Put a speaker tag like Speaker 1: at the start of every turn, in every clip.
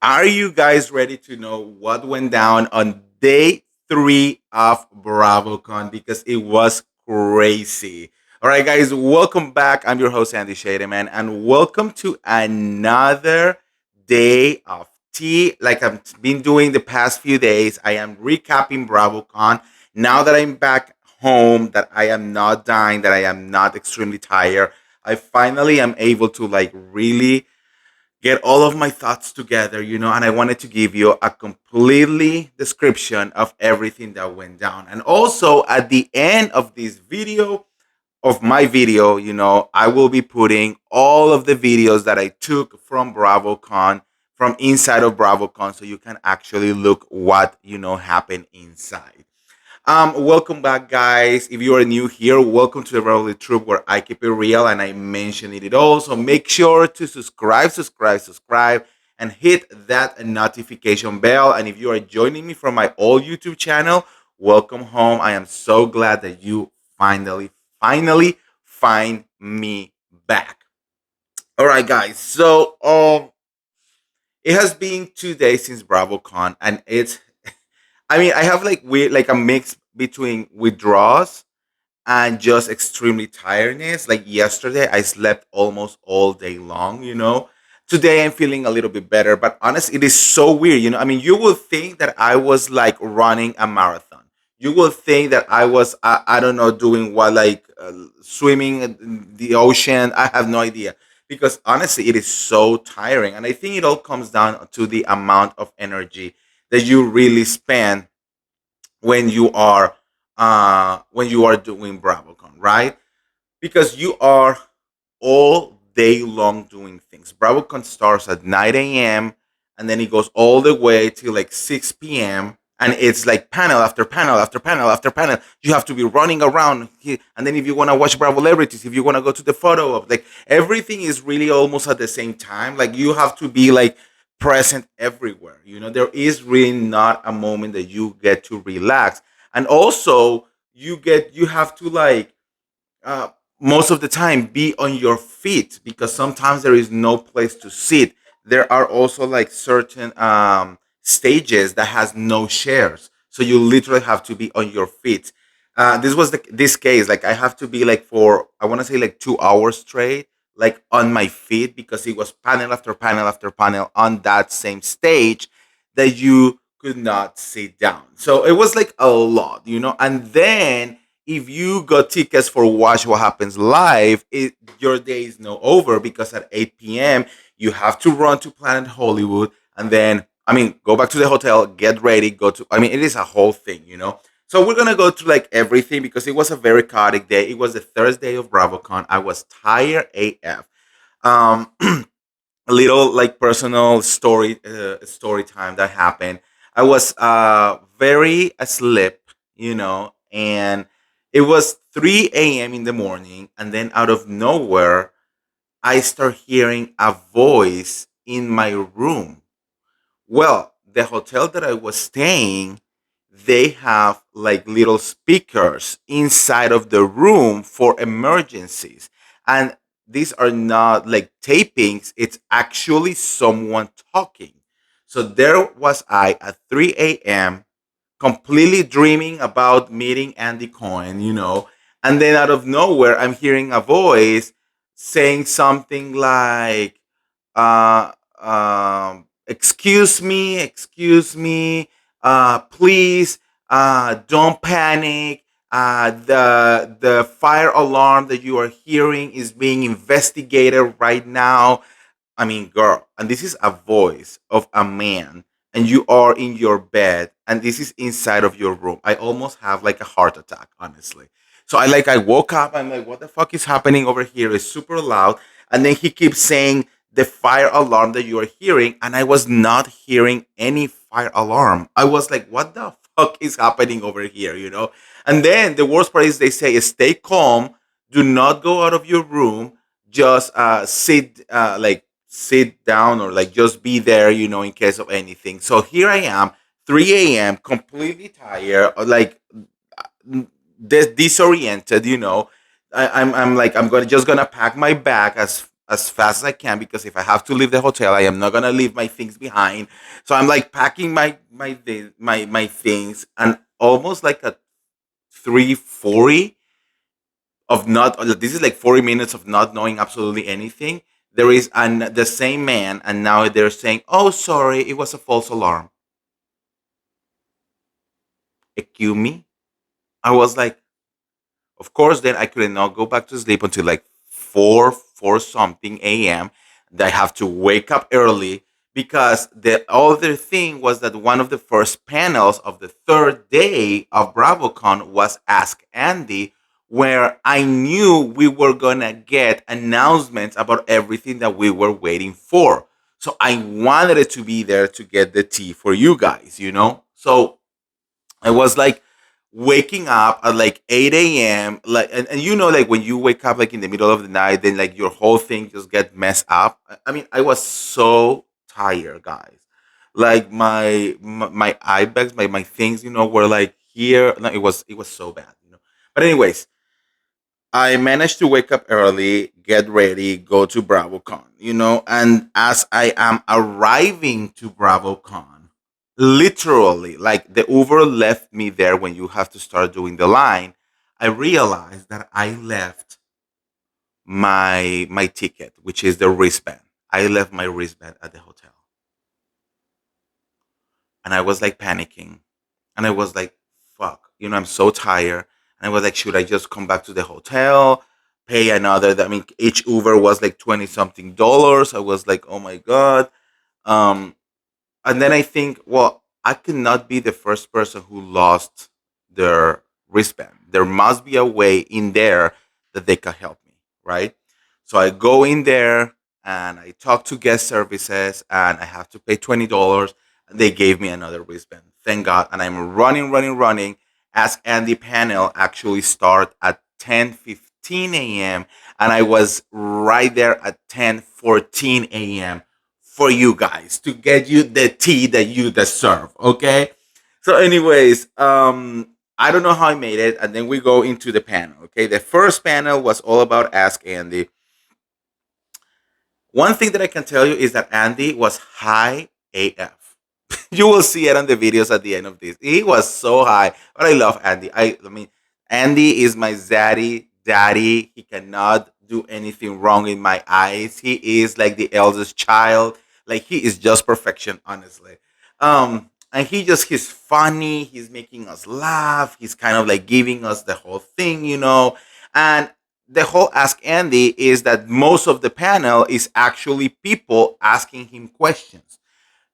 Speaker 1: Are you guys ready to know what went down on day three of Bravocon? Because it was crazy. All right, guys, welcome back. I'm your host, Andy Shademan, and welcome to another day of tea. Like I've been doing the past few days, I am recapping Bravocon. Now that I'm back home, that I am not dying, that I am not extremely tired, I finally am able to really get all of my thoughts together, and I wanted to give you a completely description of everything that went down. And also at the end of this video, of my video, I will be putting all of the videos that I took from BravoCon, from inside of BravoCon, so you can actually look what, happened inside. Welcome back, guys. If you are new here, welcome to the Revelry Troop, where I keep it real and I mention it all. So make sure to subscribe, and hit that notification bell. And if you are joining me from my old YouTube channel, welcome home. I am so glad that you finally find me back. All right, guys. So, it has been 2 days since BravoCon, and I mean, I have like a mix between withdrawals and just extremely tiredness. Like yesterday, I slept almost all day long. Today I'm feeling a little bit better, but honestly, it is so weird. I mean, you will think that I was like running a marathon. You will think that I was, I don't know, doing what, like swimming in the ocean. I have no idea, because honestly, it is so tiring. And I think it all comes down to the amount of energy that you really spend when you are doing BravoCon, right? Because you are all day long doing things. BravoCon starts at 9 a.m. and then it goes all the way till like 6 p.m. And it's like panel after panel after panel after panel. You have to be running around here. And then if you want to watch Bravo Celebrities, if you want to go to the photo op, like everything is really almost at the same time. Like you have to be like present everywhere. There is really not a moment that you get to relax. And also you have to uh, most of the time be on your feet, because sometimes there is no place to sit. There are also like certain stages that has no chairs, so you literally have to be on your feet. This was this case. Like I have to be like for, I want to say, like 2 hours straight, like on my feet, because it was panel after panel after panel on that same stage that you could not sit down. So it was like a lot, and then if you got tickets for Watch What Happens Live, your day is no over, because at 8 p.m. you have to run to Planet Hollywood, and then, I mean, go back to the hotel, get ready, go to, I mean, it is a whole thing. So we're gonna go through like everything, because it was a very chaotic day. It was the Thursday of BravoCon. I was tired AF. A little like personal story time that happened. I was very asleep, and it was 3 a.m. in the morning, and then out of nowhere I start hearing a voice in my room. Well, the hotel that I was staying, they have like little speakers inside of the room for emergencies. And these are not like tapings, it's actually someone talking. So there was I at 3 a.m., completely dreaming about meeting Andy Cohen, and then out of nowhere, I'm hearing a voice saying something like, uh, excuse me, please, don't panic. The fire alarm that you are hearing is being investigated right now. I mean, girl, and this is a voice of a man, and you are in your bed, and this is inside of your room. I almost have like a heart attack, honestly. So I woke up. I'm like, what the fuck is happening over here? It's super loud, and then he keeps saying the fire alarm that you are hearing, and I was not hearing any fire alarm. I was like, what the fuck is happening over here? And then the worst part is they say, stay calm, do not go out of your room, just sit down, or like just be there, in case of anything. So here I am, 3 a.m., completely tired, like disoriented. I'm like, I'm gonna pack my bag as fast as I can because if I have to leave the hotel, I am not gonna leave my things behind. So I'm like packing my things, and almost like a 3:40 of not. This is like 40 minutes of not knowing absolutely anything. There is the same man, and now they're saying, "Oh, sorry, it was a false alarm." Excuse me. I was like, of course, then I could not go back to sleep until like four something a.m. That I have to wake up early because the other thing was that one of the first panels of the third day of BravoCon was Ask Andy, where I knew we were gonna get announcements about everything that we were waiting for. So I wanted it to be there to get the tea for you guys, you know? So I was like waking up at like 8 a.m. Like, and you know, like when you wake up like in the middle of the night, then like your whole thing just get messed up. I mean, I was so tired, guys. Like my eye bags, my things, you know, were like here. No, it was so bad, you know. But anyways, I managed to wake up early, get ready, go to BravoCon, you know, and as I am arriving to BravoCon, literally, like the Uber left me there when you have to start doing the line, I realized that I left my ticket, which is the wristband. I left my wristband at the hotel. And I was like panicking. And I was like, fuck, you know, I'm so tired. And I was like, should I just come back to the hotel, pay another? I mean, each Uber was like 20 something dollars. I was like, oh my God. Um, and then I think, well, I cannot be the first person who lost their wristband. There must be a way in there that they can help me, right? So I go in there and I talk to guest services and I have to pay $20. And they gave me another wristband. Thank God. And I'm running, running, running. Ask Andy panel actually start at 10:15 a.m. And I was right there at 10:14 a.m. for you guys to get you the tea that you deserve. Okay. So, anyways, I don't know how I made it, and then we go into the panel. Okay, the first panel was all about Ask Andy. One thing that I can tell you is that Andy was high AF. You will see it on the videos at the end of this. He was so high, but I love Andy. I mean, Andy is my zaddy daddy. He cannot do anything wrong in my eyes. He is like the eldest child. Like he is just perfection, honestly. And he's funny. He's making us laugh. He's kind of like giving us the whole thing, you know. And the whole Ask Andy is that most of the panel is actually people asking him questions.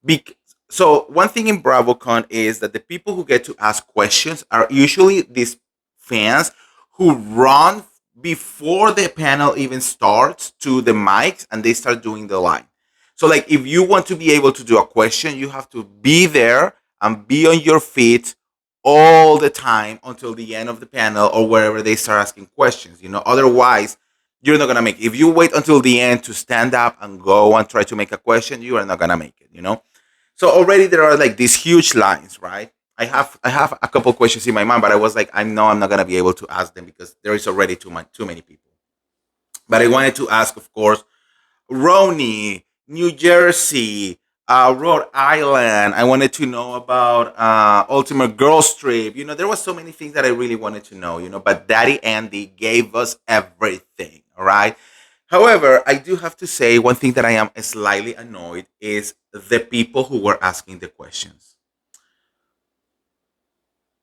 Speaker 1: Bec- so one thing in BravoCon is that the people who get to ask questions are usually these fans who run before the panel even starts to the mics and they start doing the line. So like if you want to be able to do a question, you have to be there and be on your feet all the time until the end of the panel or wherever they start asking questions. You know, otherwise you're not gonna make it. If you wait until the end to stand up and go and try to make a question, you are not gonna make it. You know. So already there are like these huge lines, right? I have a couple questions in my mind, but I was like, I know I'm not gonna be able to ask them because there is already too many people. But I wanted to ask, of course, Roni, New Jersey, Rhode Island. I wanted to know about Ultimate Girls Trip. You know, there was so many things that I really wanted to know. You know, but Daddy Andy gave us everything. All right. However, I do have to say one thing that I am slightly annoyed is the people who were asking the questions.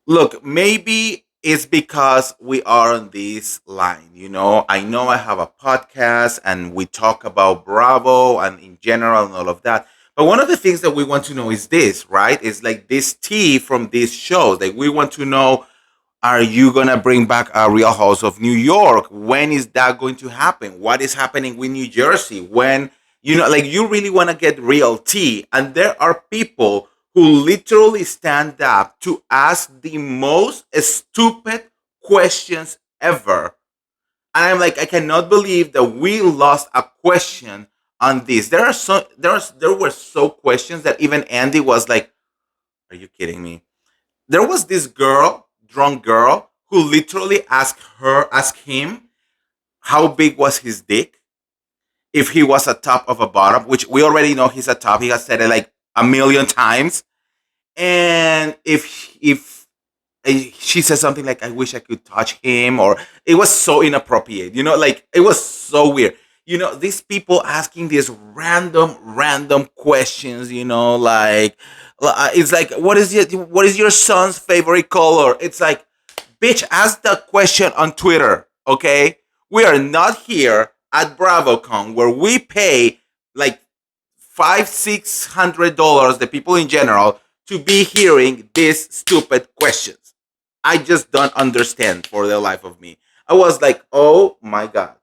Speaker 1: Look, maybe it's because we are on this line. You know I have a podcast and we talk about Bravo and in general and all of that. But one of the things that we want to know is this, right? Is like this tea from these shows. Like we want to know, are you gonna bring back a Real House of New York? When is that going to happen? What is happening with New Jersey? When like you really want to get real tea, and there are people who literally stand up to ask the most stupid questions ever. And I'm like, I cannot believe that we lost a question on this. There were so questions that even Andy was like, "Are you kidding me?" There was this girl, drunk girl, who literally asked him how big was his dick. if he was a top of a bottom, which we already know he's a top. He has said it like a million times. And if she says something like, "I wish I could touch him," or it was so inappropriate, like it was so weird. These people asking these random questions, like it's like, what is your son's favorite color? It's like, bitch, ask that question on Twitter, okay? We are not here at Bravocon where we pay like $500-600, the people in general, to be hearing these stupid questions. I just don't understand for the life of me. I was like, oh my god.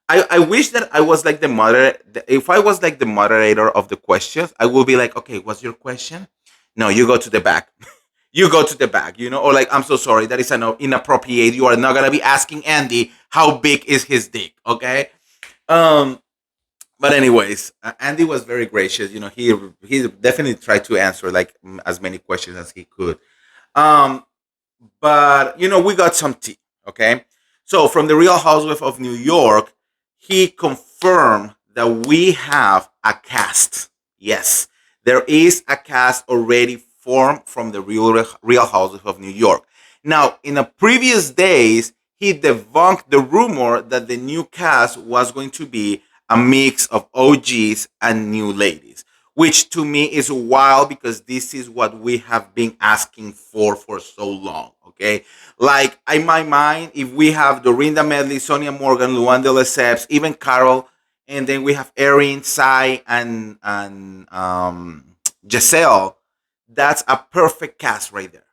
Speaker 1: I wish that I was like the moderator. If I was like the moderator of the questions, I will be like, okay, what's your question? No, you go to the back. You go to the back, or like, I'm so sorry, that is inappropriate. You are not gonna be asking Andy how big is his dick, okay? Um, but anyways, Andy was very gracious. He definitely tried to answer like as many questions as he could. Um, but we got some tea. Okay, so from the Real Housewife of New York, he confirmed that we have a cast. Yes, there is a cast already formed from the Real Housewife of New York. Now, in the previous days, he debunked the rumor that the new cast was going to be a mix of OGs and new ladies, which to me is wild because this is what we have been asking for so long. Okay, like in my mind, if we have Dorinda Medley, Sonia Morgan, Luan de Lesseps, even Carol, and then we have Erin, Sai, and Giselle, that's a perfect cast right there.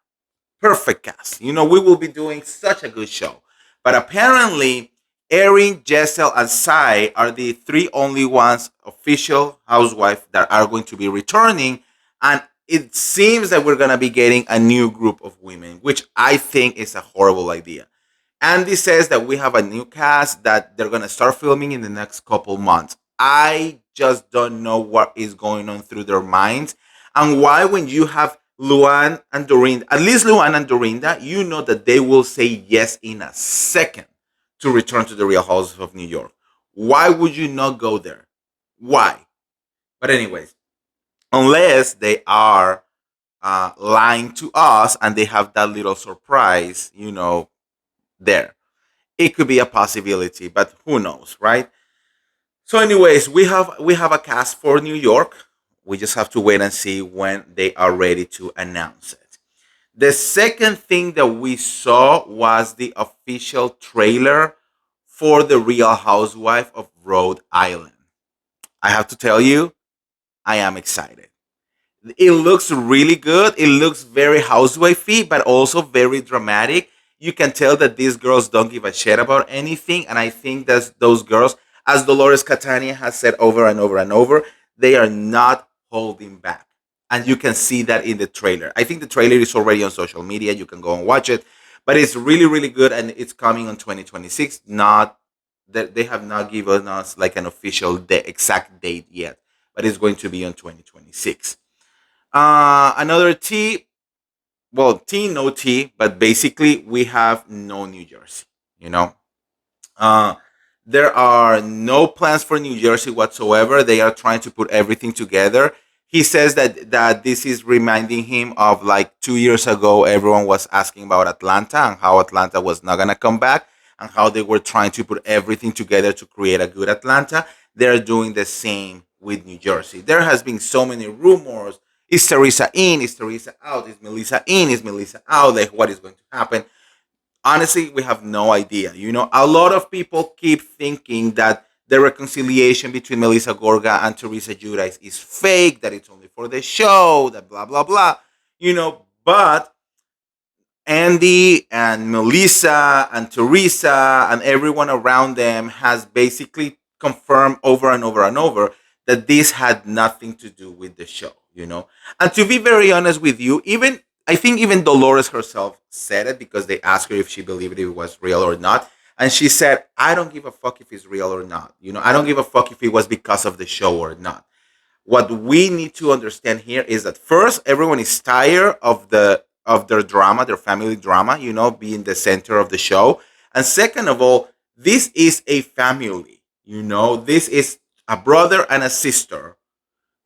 Speaker 1: Perfect cast. We will be doing such a good show. But apparently, Erin, Jessel, and Sai are the three only ones official housewife that are going to be returning. And it seems that we're going to be getting a new group of women, which I think is a horrible idea. Andy says that we have a new cast that they're going to start filming in the next couple months. I just don't know what is going on through their minds and why, when you have Luan and Dorinda, at least Luan and Dorinda, you know that they will say yes in a second to return to the Real Houses of New York. Why would you not go there? Why? But anyways, unless they are lying to us and they have that little surprise, there. It could be a possibility, but who knows, right? So, anyways, we have a cast for New York. We just have to wait and see when they are ready to announce it. The second thing that we saw was the official trailer for the Real Housewife of Rhode Island. I have to tell you, I am excited. It looks really good. It looks very housewifey, but also very dramatic. You can tell that these girls don't give a shit about anything, and I think that those girls, as Dolores Catania has said over and over and over, they are not holding back, and you can see that in the trailer. I think the trailer is already on social media. You can go and watch it, but it's really really good, and it's coming on 2026. Not that they have not given us like an official exact date yet, but it's going to be on 2026. Another T, well, T, no T, but basically we have no New Jersey. You know, uh, there are no plans for New Jersey whatsoever. They are trying to put everything together. He says that this is reminding him of like 2 years ago, everyone was asking about Atlanta and how Atlanta was not gonna come back and how they were trying to put everything together to create a good Atlanta. They're doing the same with New Jersey. There has been so many rumors. Is Teresa in? Is Teresa out? Is Melissa in? Is Melissa out? Like, what is going to happen? Honestly, we have no idea. A lot of people keep thinking that the reconciliation between Melissa Gorga and Teresa Giudice is fake, that it's only for the show, that blah, blah, blah. But Andy and Melissa and Teresa and everyone around them has basically confirmed over and over and over that this had nothing to do with the show. And to be very honest with you, even I think even Dolores herself said it because they asked her if she believed it was real or not. And she said, I don't give a fuck if it's real or not. I don't give a fuck if it was because of the show or not. What we need to understand here is that first, everyone is tired of their drama, their family drama, being the center of the show. And second of all, this is a family. This is a brother and a sister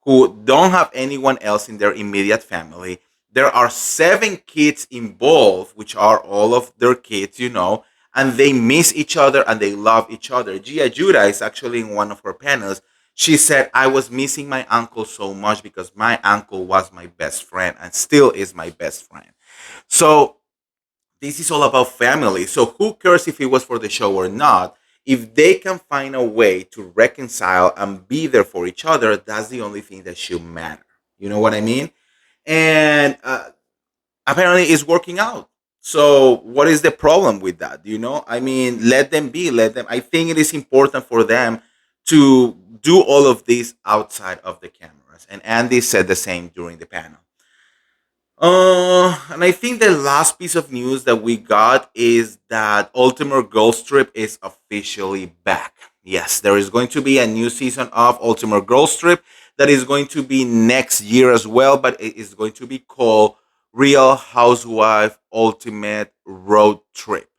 Speaker 1: who don't have anyone else in their immediate family. There are seven kids involved, which are all of their kids, and they miss each other and they love each other. Gia Judah is actually in one of her panels. She said, I was missing my uncle so much because my uncle was my best friend and still is my best friend. So this is all about family. So who cares if it was for the show or not? If they can find a way to reconcile and be there for each other, that's the only thing that should matter. You know what I mean? And apparently, it's working out. So what is the problem with that? I mean, let them be. Let them. I think it is important for them to do all of this outside of the cameras. And Andy said the same during the panel. And I think the last piece of news that we got is that Ultimate Girls Trip is officially back. Yes, there is going to be a new season of Ultimate Girls Trip that is going to be next year as well, but it is going to be called Real Housewife Ultimate Road Trip,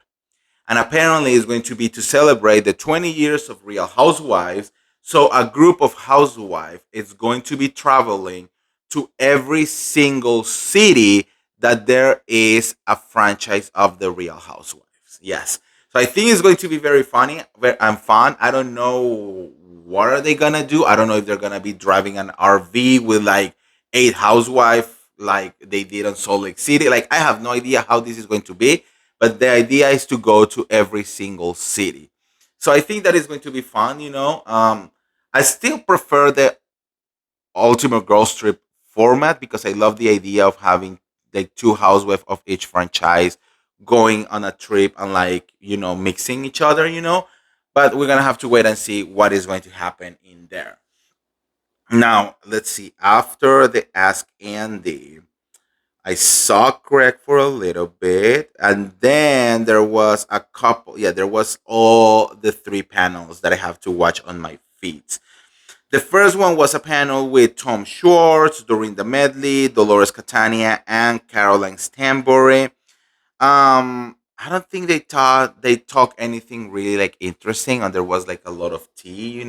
Speaker 1: and apparently it's going to be to celebrate the 20 years of Real Housewives. So a group of housewives is going to be traveling to every single city that there is a franchise of the Real Housewives. Yes. So I think it's going to be very funny and fun. I don't know what are they gonna do. I don't know if they're gonna be driving an RV with like eight housewives like they did on Salt Lake City. Like I have no idea how this is going to be, but the idea is to go to every single city. So I think that is going to be fun. I still prefer the Ultimate Girls Trip format because I love the idea of having like two housewives of each franchise going on a trip and like mixing each other. But we're gonna have to wait and see what is going to happen in there. Now let's see. After the Ask Andy, I saw Craig for a little bit, and then there was a couple. Yeah, there was all the three panels that I have to watch on my feeds. The first one was a panel with Tom Schwartz, Dorinda Medley, Dolores Catania, and Caroline Stanbury. I don't think they talk anything really like interesting, and there was like a lot of tea.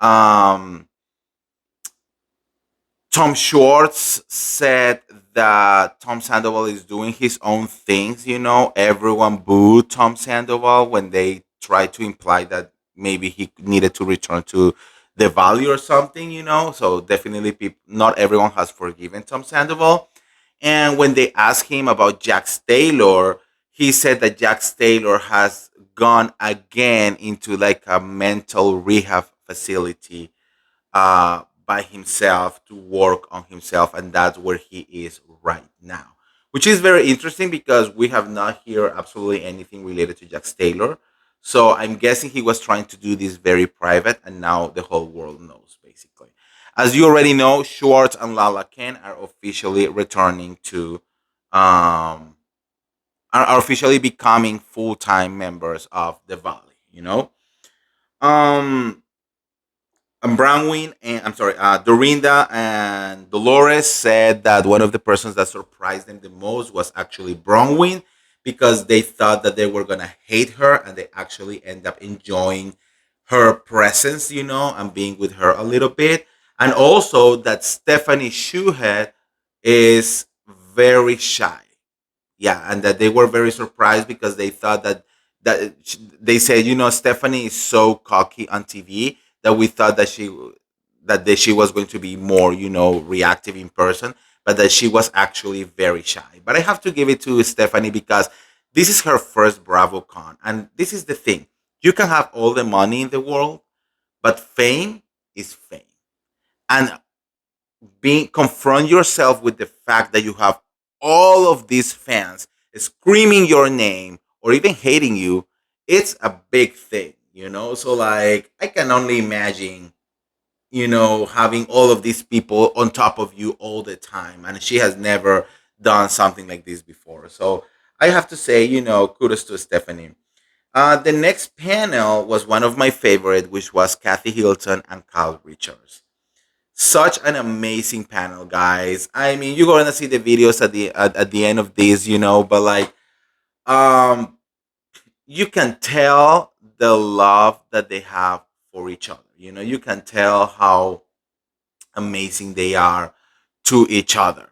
Speaker 1: Um, Tom Schwartz said that Tom Sandoval is doing his own things. Everyone booed Tom Sandoval when they tried to imply that maybe he needed to return to the value or something. So definitely, not everyone has forgiven Tom Sandoval. And when they asked him about Jax Taylor, he said that Jax Taylor has gone again into like a mental rehab facility by himself to work on himself, and that's where he is right now. Which is very interesting because we have not heard absolutely anything related to Jax Taylor. So I'm guessing he was trying to do this very private, and now the whole world knows, basically. As you already know, Schwartz and Lala Ken are officially returning to, um, are officially becoming full time members of the Valley. Um, and Bronwyn and I'm sorry, Dorinda and Dolores said that one of the persons that surprised them the most was actually Bronwyn because they thought that they were gonna hate her, and they actually end up enjoying her presence, and being with her a little bit. And also that Stephanie Shuhead is very shy. Yeah, and that they were very surprised because they thought they said, Stephanie is so cocky on TV that we thought she was going to be more, reactive in person, but that she was actually very shy. But I have to give it to Stephanie because this is her first Bravocon, and this is the thing: you can have all the money in the world, but fame is fame, and being confront yourself with the fact that you have all of these fans screaming your name or even hating you. It's a big thing. So like I can only imagine, having all of these people on top of you all the time, and she has never done something like this before. So I have to say, kudos to Stephanie. The next panel was one of my favorite, which was Kathy Hilton and Kyle Richards. Such an amazing panel, guys. I mean, you're gonna see the videos at the end of this, but like, um, you can tell the love that they have for each other. You can tell how amazing they are to each other.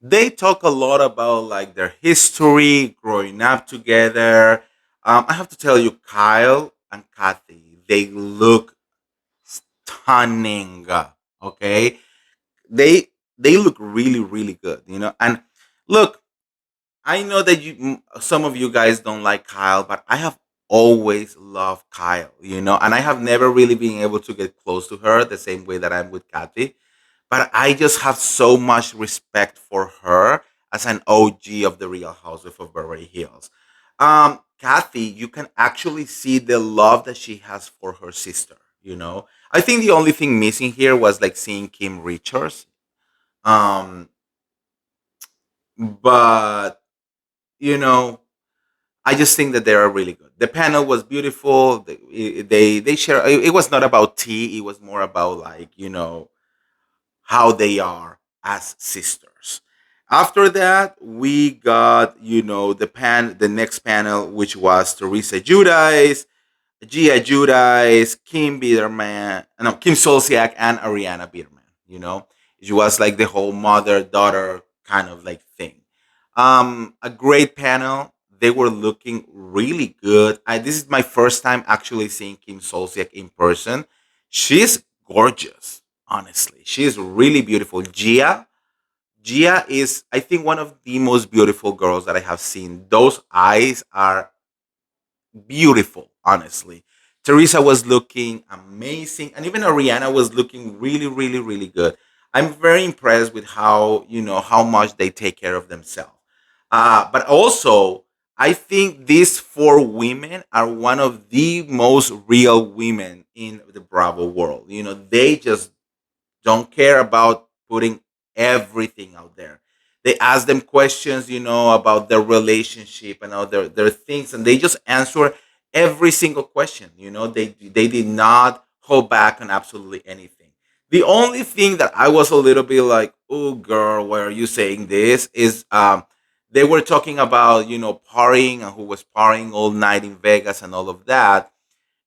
Speaker 1: They talk a lot about like their history, growing up together. I have to tell you, Kyle and Kathy, they look stunning. Okay, they they look really really good. And look, I know that some of you guys don't like Kyle, but I have always loved Kyle. And I have never really been able to get close to her the same way that I'm with Kathy. But I just have so much respect for her as an OG of the Real Housewife of Beverly Hills. Kathy, you can actually see the love that she has for her sister. I think the only thing missing here was like seeing Kim Richards. Um, but you know, I just think that they are really good. The panel was beautiful. They share. It was not about tea. It was more about like how they are as sisters. After that, we got the next panel, which was Teresa Giudice, Gia Giudice, Kim Biederman, no, Kim Solsiak, and Ariana Biederman. It was like the whole mother daughter kind of like thing. A great panel. They were looking really good. This is my first time actually seeing Kim Solsiak in person. She's gorgeous, honestly. She's really beautiful. Gia is, I think, one of the most beautiful girls that I have seen. Those eyes are beautiful, honestly. Teresa was looking amazing, and even Ariana was looking really, really, really good. I'm very impressed with how much they take care of themselves. But also, I think these four women are one of the most real women in the Bravo world. They just don't care about putting everything out there. They ask them questions, about their relationship and all their things, and they just answer every single question. They did not hold back on absolutely anything. The only thing that I was a little bit like, oh girl, why are you saying this? Is they were talking about partying and who was partying all night in Vegas and all of that.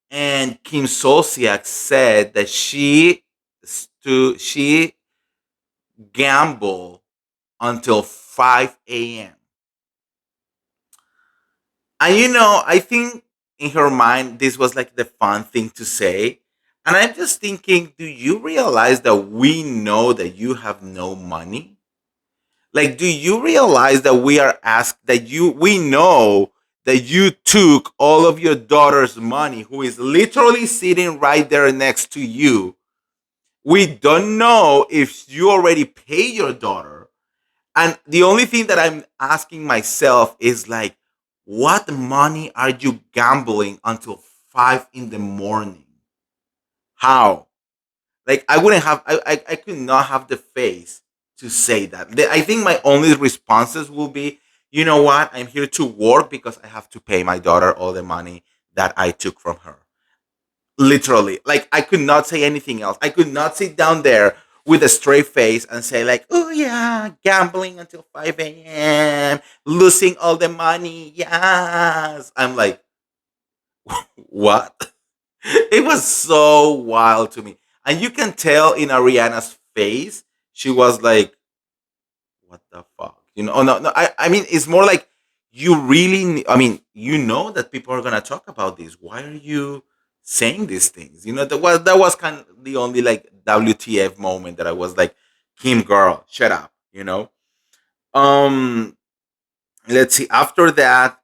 Speaker 1: And Kim Solsiak said that she gambled until 5 a.m. And I think in her mind this was like the fun thing to say. And I'm just thinking, do you realize that we know that you have no money? Like, do you realize that we know that you took all of your daughter's money, who is literally sitting right there next to you? We don't know if you already paid your daughter. And the only thing that I'm asking myself is like, what money are you gambling until 5 in the morning? How? Like, I wouldn't have, I could not have the face to say that. I think my only responses will be, you know what? I'm here to work because I have to pay my daughter all the money that I took from her. Literally, like, I could not say anything else. I could not sit down there with a straight face and say like, oh yeah, gambling until 5 a.m., losing all the money. Yes, I'm like, what? It was so wild to me, and you can tell in Ariana's face, she was like, what the fuck? Oh no, no. I mean, it's more like, you really. I mean, that people are gonna talk about this. Why are you saying these things? That was kind of the only like WTF moment that I was like, Kim, girl, shut up. Um, let's see. After that,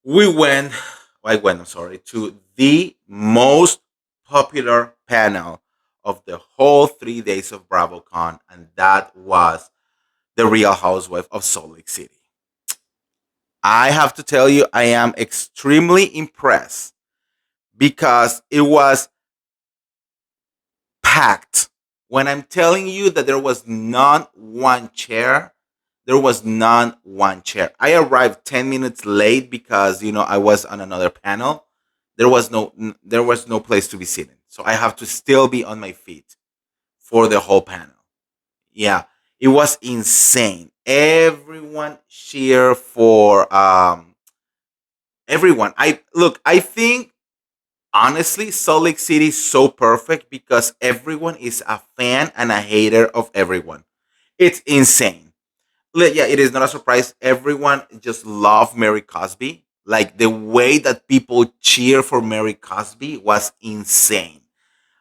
Speaker 1: we went. I went. I'm sorry, to the most popular panel of the whole 3 days of BravoCon, and that was the Real Housewife of Salt Lake City. I have to tell you, I am extremely impressed because it was packed. When I'm telling you that there was not one chair, there was not one chair. I arrived 10 minutes late because I was on another panel. There was no place to be sitting. So I have to still be on my feet for the whole panel. Yeah, it was insane. Everyone cheer for everyone. I think honestly, Salt Lake City is so perfect because everyone is a fan and a hater of everyone. It's insane. Yeah, it is not a surprise. Everyone just love Mary Cosby. Like the way that people cheer for Mary Cosby was insane.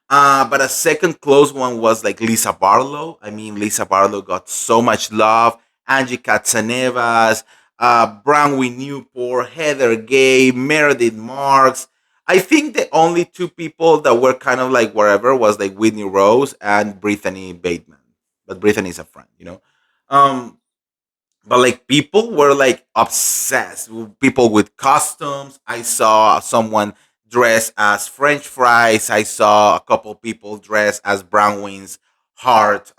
Speaker 1: But a second close one was like Lisa Barlow. I mean, Lisa Barlow got so much love. Angie Katzenevas, Branwy Newport, Heather Gay, Meredith Marks. I think the only two people that were kind of like wherever was like Whitney Rose and Brittany Bateman. But Brittany's a friend, you know. Um, but like people were like obsessed. People with costumes. I saw someone dressed as French fries. I saw a couple people dressed as Brownwing's heart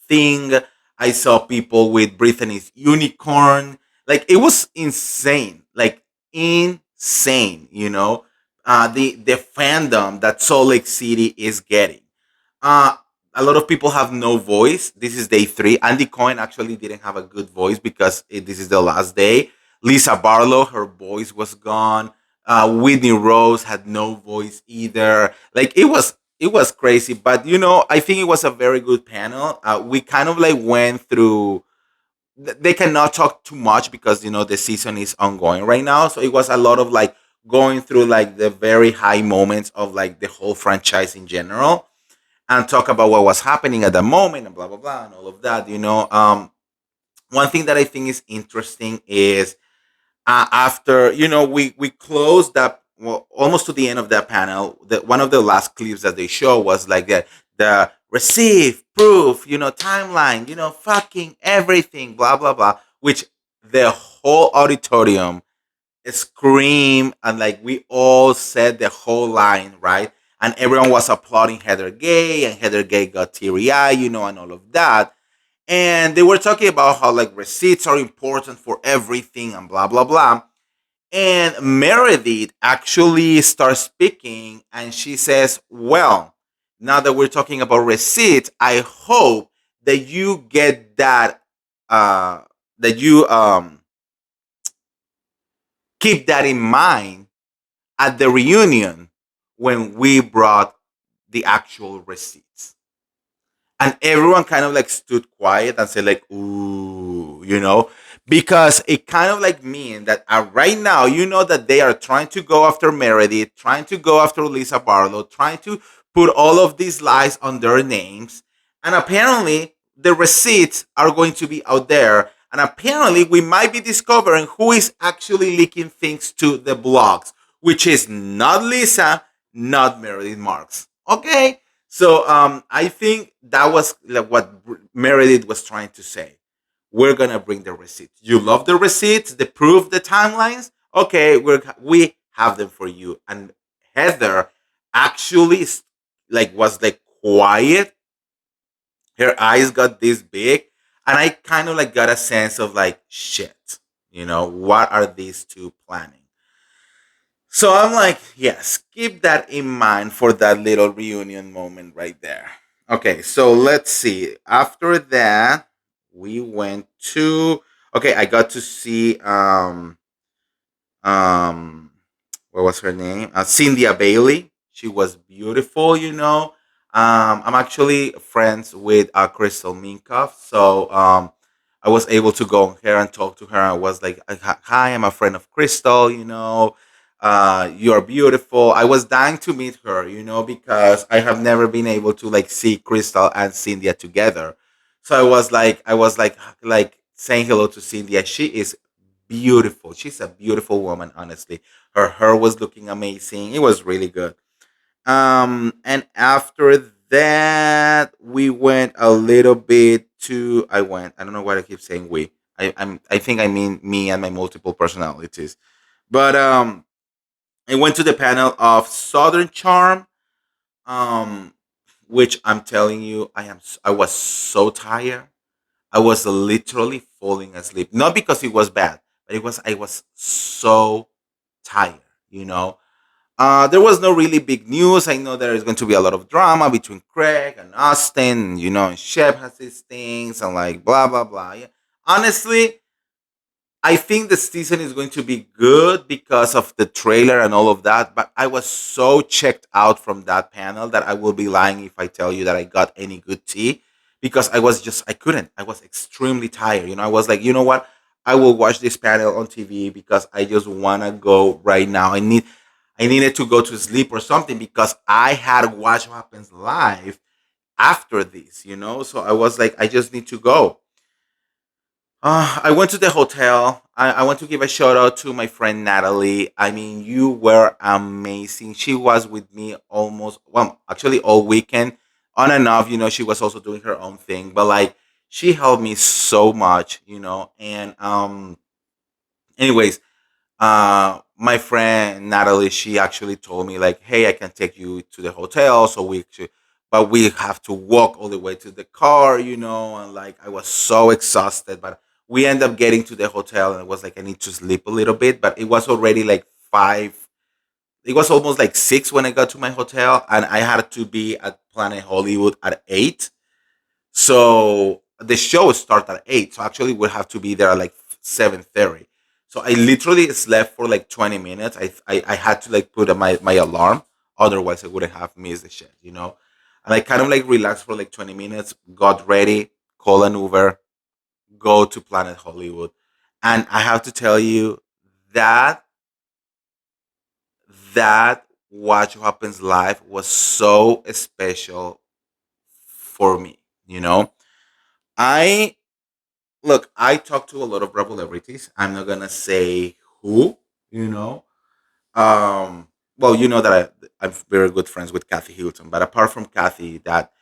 Speaker 1: thing. I saw people with Brittany's unicorn. Like it was insane. Like insane. You know, the fandom that Salt Lake City is getting. Uh, a lot of people have no voice. This is day three. Andy Cohen actually didn't have a good voice because this is the last day. Lisa Barlow, her voice was gone. Whitney Rose had no voice either. Like it was crazy. But you know, I think it was a very good panel. We kind of like went through. They cannot talk too much because you know the season is ongoing right now. So it was a lot of like going through like the very high moments of like the whole franchise in general and talk about what was happening at the moment and blah blah blah and all of that. You know, one thing that I think is interesting is after you know we closed that well, almost to the end of that panel. That one of the last clips that they show was like the receive proof, you know, timeline, you know, fucking everything, blah blah blah, which the whole auditorium scream and like we all said the whole line right, and everyone was applauding Heather Gay, and Heather Gay got teary eye, you know, and all of that. And they were talking about how like receipts are important for everything and blah blah blah. And Meredith actually starts speaking and she says, well, now that we're talking about receipts, I hope that you get that uh that you keep that in mind at the reunion when we brought the actual receipts. And everyone kind of like stood quiet and said like, ooh, you know, because it kind of like mean that right now, you know, that they are trying to go after Meredith, trying to go after Lisa Barlow, trying to put all of these lies on their names. And apparently the receipts are going to be out there. And apparently we might be discovering who is actually leaking things to the blogs, which is not Lisa, not Meredith Marks. Okay. So I think that was like what Meredith was trying to say. We're gonna bring the receipts. You love the receipts, the proof, the timelines. Okay, we have them for you. And Heather actually like was like quiet. Her eyes got this big, and I kind of like got a sense of like shit. You know, what are these two planning? So I'm like, yes, keep that in mind for that little reunion moment right there. Okay, so let's see. After that, we went to okay, I got to see um what was her name? Cynthia Bailey. She was beautiful, you know. I'm actually friends with Crystal Minkoff, so I was able to go on here and talk to her. I was like, "Hi, I'm a friend of Crystal. You know, you are beautiful." I was dying to meet her, you know, because I have never been able to like see Crystal and Cynthia together. So I was like saying hello to Cynthia. She is beautiful. She's a beautiful woman, honestly. Her hair was looking amazing. It was really good. And after that, we went a little bit to. I went. I don't know why I keep saying we. I think I mean me and my multiple personalities. But I went to the panel of Southern Charm. Um, which I'm telling you, I was so tired. I was literally falling asleep. Not because it was bad, but I was so tired, you know. There was no really big news. I know there is going to be a lot of drama between Craig and Austin, you know, and Shep has his things and like blah blah blah. Yeah. Honestly, I think the season is going to be good because of the trailer and all of that. But I was so checked out from that panel that I will be lying if I tell you that I got any good tea, because I couldn't. I was extremely tired. I was like, you know what? I will watch this panel on TV because I just want to go right now. I needed to go to sleep or something because I had Watch What Happens Live after this. So I was like, I just need to go. I went to the hotel. I want to give a shout out to my friend Natalie. I mean, you were amazing. She was with me almost, well, actually all weekend, on and off. She was also doing her own thing, but like she helped me so much. And anyways, my friend Natalie, she actually told me like, "Hey, I can take you to the hotel, so but we have to walk all the way to the car." And like I was so exhausted, but we end up getting to the hotel, and it was like I need to sleep a little bit, but it was already like 5. It was almost like 6 when I got to my hotel, and I had to be at Planet Hollywood at 8. So the show starts at 8. So actually we have to be there at like 7:30. So I literally slept for like 20 minutes. I had to like put my alarm. Otherwise I wouldn't have missed the shit. And I kind of like relaxed for like 20 minutes, got ready, call an Uber, go to Planet Hollywood. And I have to tell you that that Watch What Happens Live was so special for me. You know, I Look, I talk to a lot of Bravo celebrities. I'm not gonna say who, you know. Well, you know that I'm very good friends with Kathy Hilton, but apart from Kathy, that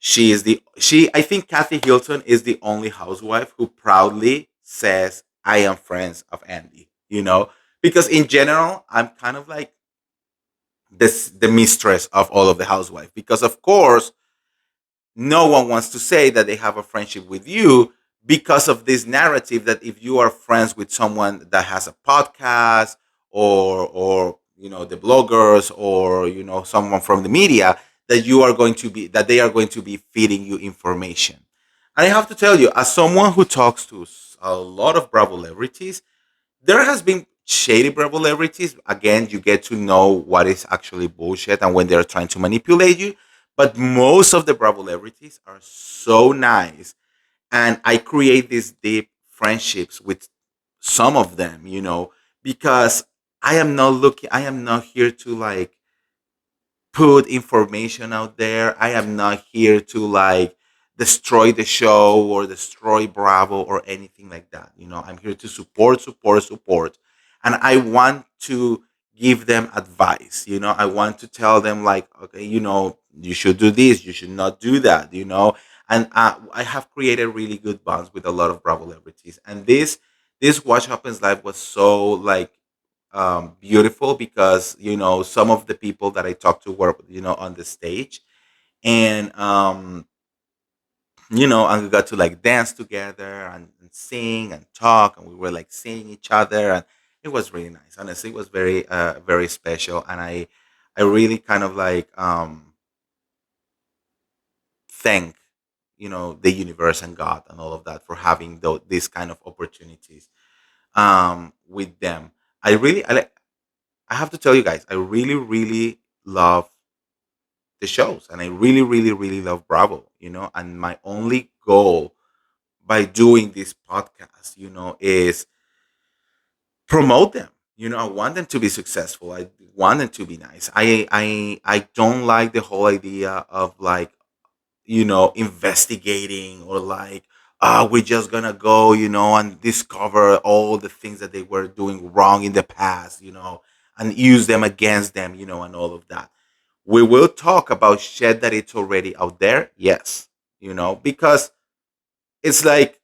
Speaker 1: I think Kathy Hilton is the only housewife who proudly says, "I am friends of Andy." Because in general, I'm kind of like the mistress of all of the housewives, because of course no one wants to say that they have a friendship with you, because of this narrative that if you are friends with someone that has a podcast, or the bloggers, or someone from the media, that they are going to be feeding you information. And I have to tell you, as someone who talks to a lot of Bravo celebrities, there has been shady Bravo celebrities. Again, you get to know what is actually bullshit and when they're trying to manipulate you. But most of the Bravo celebrities are so nice, and I create these deep friendships with some of them, because I am not here to like put information out there. I am not here to like destroy the show or destroy Bravo or anything like that. I'm here to support, support, support. And I want to give them advice. I want to tell them, like, okay, you should do this, you should not do that. And I have created really good bonds with a lot of Bravo celebrities. And this Watch Happens Live was so like beautiful, because some of the people that I talked to were on the stage, and and we got to like dance together, and sing and talk, and we were like seeing each other, and it was really nice. Honestly, it was very very special, and I really kind of like thank the universe and God and all of that for having these kind of opportunities with them. I have to tell you guys, I really, really love the shows, and I really, really, really love Bravo. And my only goal by doing this podcast, is promote them. I want them to be successful. I want them to be nice. I don't like the whole idea of like investigating, or like, we're just gonna go, and discover all the things that they were doing wrong in the past, and use them against them, and all of that. We will talk about shit that it's already out there, yes, because it's like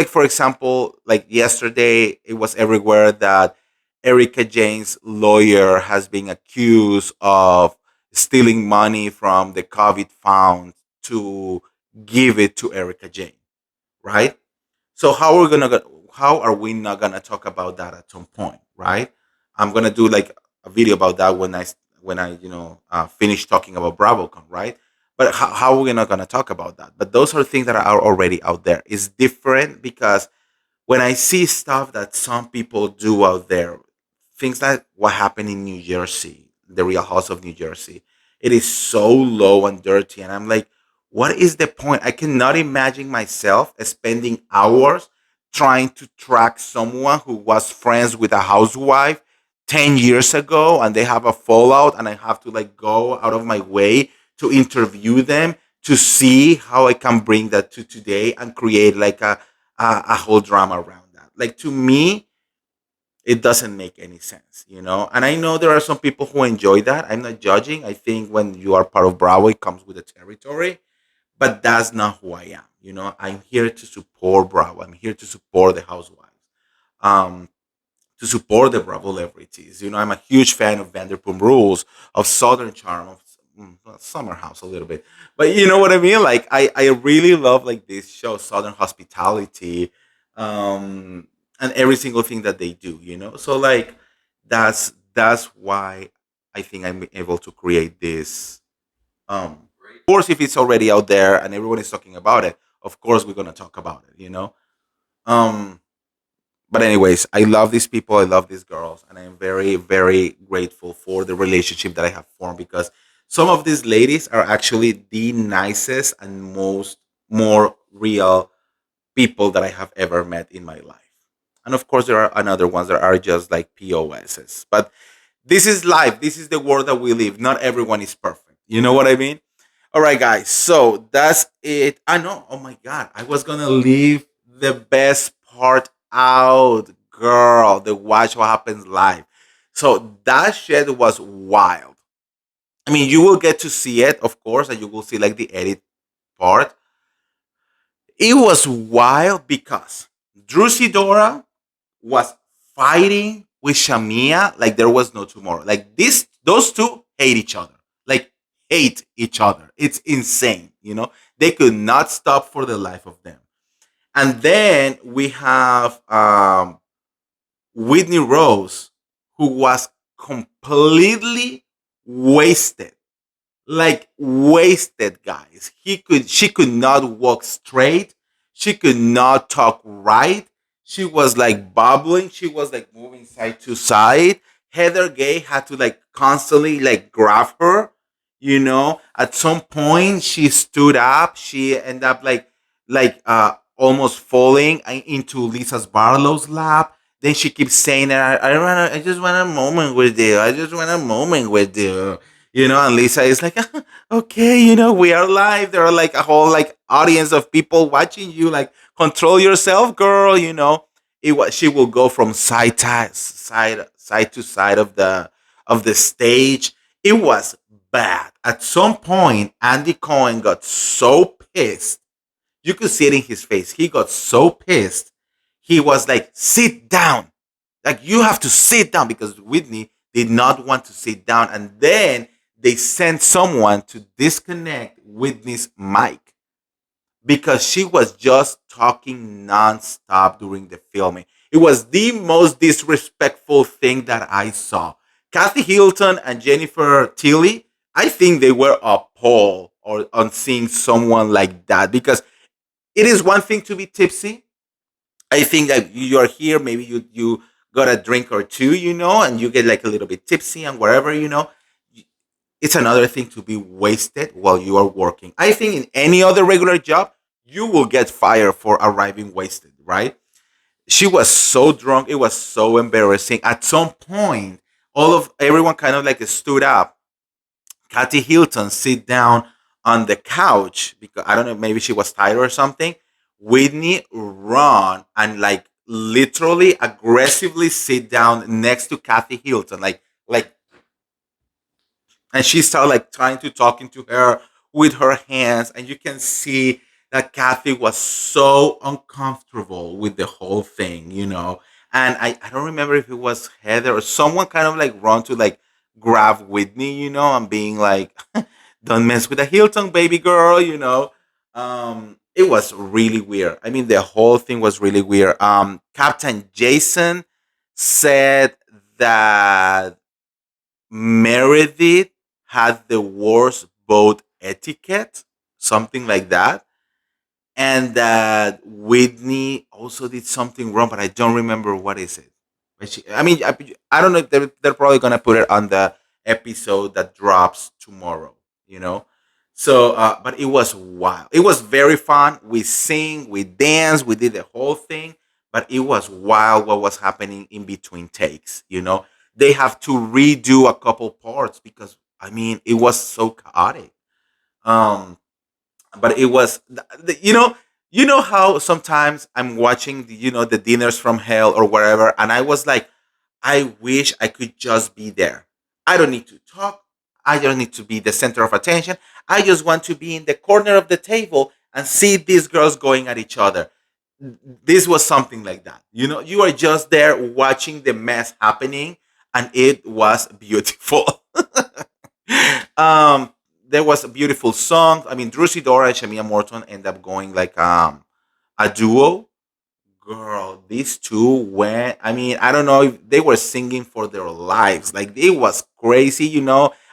Speaker 1: for example, like yesterday, it was everywhere that Erica Jane's lawyer has been accused of stealing money from the COVID fund to give it to Erica Jane, right? So how are we not gonna talk about that at some point, right? I'm gonna do like a video about that when I finish talking about Bravocon, right? But how are we not gonna talk about that? But those are things that are already out there. It's different because when I see stuff that some people do out there, things like what happened in New Jersey, the Real House of New Jersey, it is so low and dirty. And I'm like, what is the point? I cannot imagine myself spending hours trying to track someone who was friends with a housewife 10 years ago and they have a fallout, and I have to like go out of my way to interview them to see how I can bring that to today and create like a whole drama around that. Like to me, it doesn't make any sense, you know. And I know there are some people who enjoy that. I'm not judging. I think when you are part of Bravo, it comes with the territory. But that's not who I am. You know, I'm here to support Bravo. I'm here to support the housewives. Um, to support the Bravo celebrities. You know, I'm a huge fan of Vanderpump Rules, of Southern Charm, of Summer House a little bit. But you know what I mean? Like, I really love like this show, Southern Hospitality, um, and every single thing that they do. You know, so like that's why I think I'm able to create this. Of course, if it's already out there and everyone is talking about it, of course we're gonna talk about it. You know. Um, but anyways, I love these people. I love these girls, and I am very, very grateful for the relationship that I have formed because some of these ladies are actually the nicest and most more real people that I have ever met in my life. And of course, there are another ones that are just like POSs. But this is life. This is the world that we live. Not everyone is perfect. You know what I mean? All right, guys. So that's it. I know. Oh my God. I was going to leave the best part out, girl. The watch what happens live. So that shit was wild. I mean, you will get to see it, of course, and you will see like the edit part. It was wild because Drew Sidora was fighting with Shamia like there was no tomorrow. Like those two hate each other. Like hate each other. It's insane. You know, they could not stop for the life of them. And then we have Whitney Rose, who was completely wasted, like wasted, guys. She could not walk straight. She could not talk right. She was like bubbling. She was like moving side to side. Heather Gay had to like constantly like grab her. You know, at some point she stood up. She ended up almost falling into Lisa's Barlow's lap. Then she keeps saying that I just want a moment with you. I just want a moment with you, you know. And Lisa is like, okay, you know, we are live. There are like a whole like audience of people watching you. Like, control yourself, girl. You know, she will go from side to side of the stage. It was bad. At some point, Andy Cohen got so pissed. You could see it in his face. He got so pissed. He was like, sit down. Like, you have to sit down, because Whitney did not want to sit down. And then they sent someone to disconnect Whitney's mic because she was just talking nonstop during the filming. It was the most disrespectful thing that I saw. Kathy Hilton and Jennifer Tilly, I think they were appalled or on seeing someone like that, because it is one thing to be tipsy. I think that you're here, maybe you got a drink or two, you know, and you get like a little bit tipsy and whatever, you know. It's another thing to be wasted while you are working. I think in any other regular job, you will get fired for arriving wasted, right? She was so drunk, it was so embarrassing. At some point, all of everyone kind of like stood up. Kathy Hilton sit down on the couch because I don't know, maybe she was tired or something. Whitney run and like literally aggressively sit down next to Kathy Hilton, like and she started like trying to talking to her with her hands, and you can see that Kathy was so uncomfortable with the whole thing, you know. And I don't remember if it was Heather or someone kind of like run to like grab Whitney, you know, and being like, don't mess with the Hilton, baby girl, you know. It was really weird. I mean, the whole thing was really weird. Captain Jason said that Meredith had the worst boat etiquette, something like that. and that Whitney also did something wrong, but I don't remember what is it. But I mean, I don't know if they're probably gonna put it on the episode that drops tomorrow. You know, so but it was wild. It was very fun. We sing, we dance, we did the whole thing, but it was wild what was happening in between takes. They have to redo a couple parts because I mean it was so chaotic. Um, but it was you know how sometimes I'm watching the dinners from hell or wherever, and I was like, I wish I could just be there. I don't need to talk. I don't need to be the center of attention. I just want to be in the corner of the table and see these girls going at each other. This was something like that. You are just there watching the mess happening, and it was beautiful. um, there was a beautiful song. I mean, Drew Sidora and Shamia Morton end up going like a duo. Girl, these two went. I mean, I don't know if they were singing for their lives. Like it was crazy.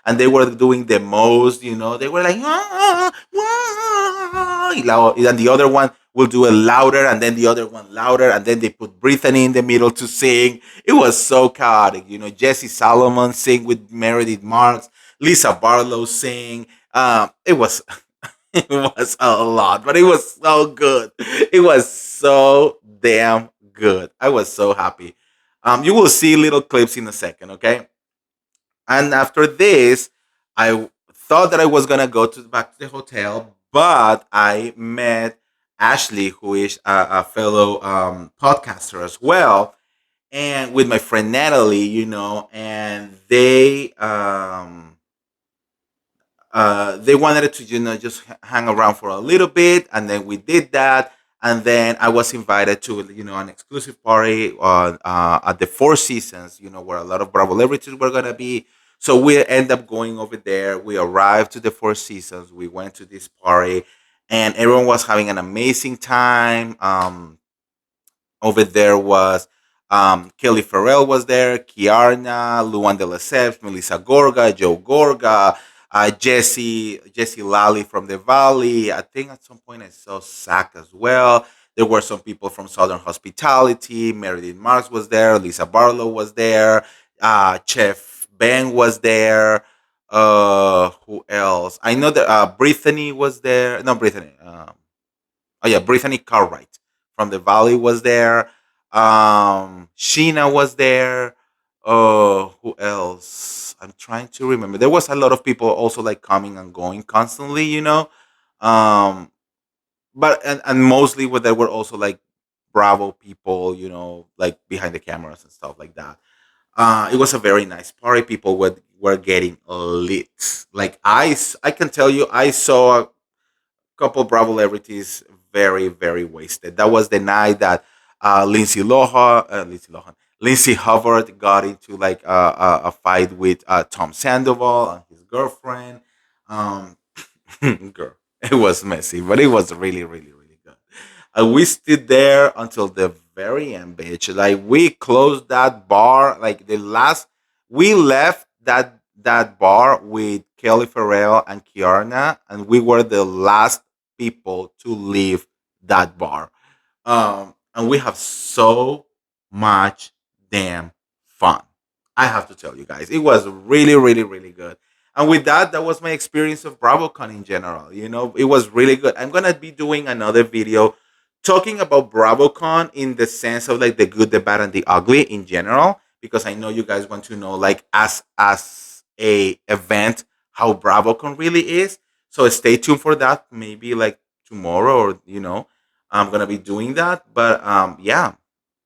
Speaker 1: And they were doing the most. They were like, "Ah, ah," and the other one will do it louder, and then the other one louder, and then they put Brittany in the middle to sing. It was so chaotic. Jesse Solomon sing with Meredith Marks, Lisa Barlow sing. It was it was a lot, but it was so good. It was so damn good. I was so happy. You will see little clips in a second, okay? And after this, I thought that I was gonna go back to the hotel, but I met Ashley, who is a fellow podcaster as well, and with my friend Natalie, and they wanted to just hang around for a little bit, and then we did that, and then I was invited to an exclusive party on at the Four Seasons, where a lot of Bravo celebrities were gonna be. So we end up going over there. We arrived to the Four Seasons. We went to this party, and everyone was having an amazing time. Over there was Kelly Farrell was there, Kiarna, Luan de Lesseps, Melissa Gorga, Joe Gorga, Jesse Lally from the Valley. I think at some point I saw Zach as well. There were some people from Southern Hospitality. Meredith Marks was there. Lisa Barlow was there. Chef Ben was there. Who else? I know that Brittany was there. No, Brittany. Oh yeah, Brittany Cartwright from the Valley was there. Sheena was there. Who else? I'm trying to remember. There was a lot of people also like coming and going constantly. Um, but and mostly there were also like Bravo people, like behind the cameras and stuff like that. It was a very nice party. People were getting lit. Like I can tell you, I saw couple Bravo celebrities very, very wasted. That was the night that Lindsay Hubbard got into like a fight with Tom Sandoval and his girlfriend. Um, girl, it was messy, but it was really, really, really good. We stood there until the very end, bitch. Like we closed that bar. Like the last, we left that bar with Kelly Farrell and Kiarna, and we were the last people to leave that bar. And we have so much damn fun. I have to tell you guys, it was really, really, really good. And with that, that was my experience of Bravocon in general. It was really good. I'm gonna be doing another video talking about Bravocon in the sense of like the good, the bad, and the ugly in general, because I know you guys want to know like as a event how Bravocon really is. So stay tuned for that. Maybe like tomorrow, or I'm gonna be doing that. But yeah,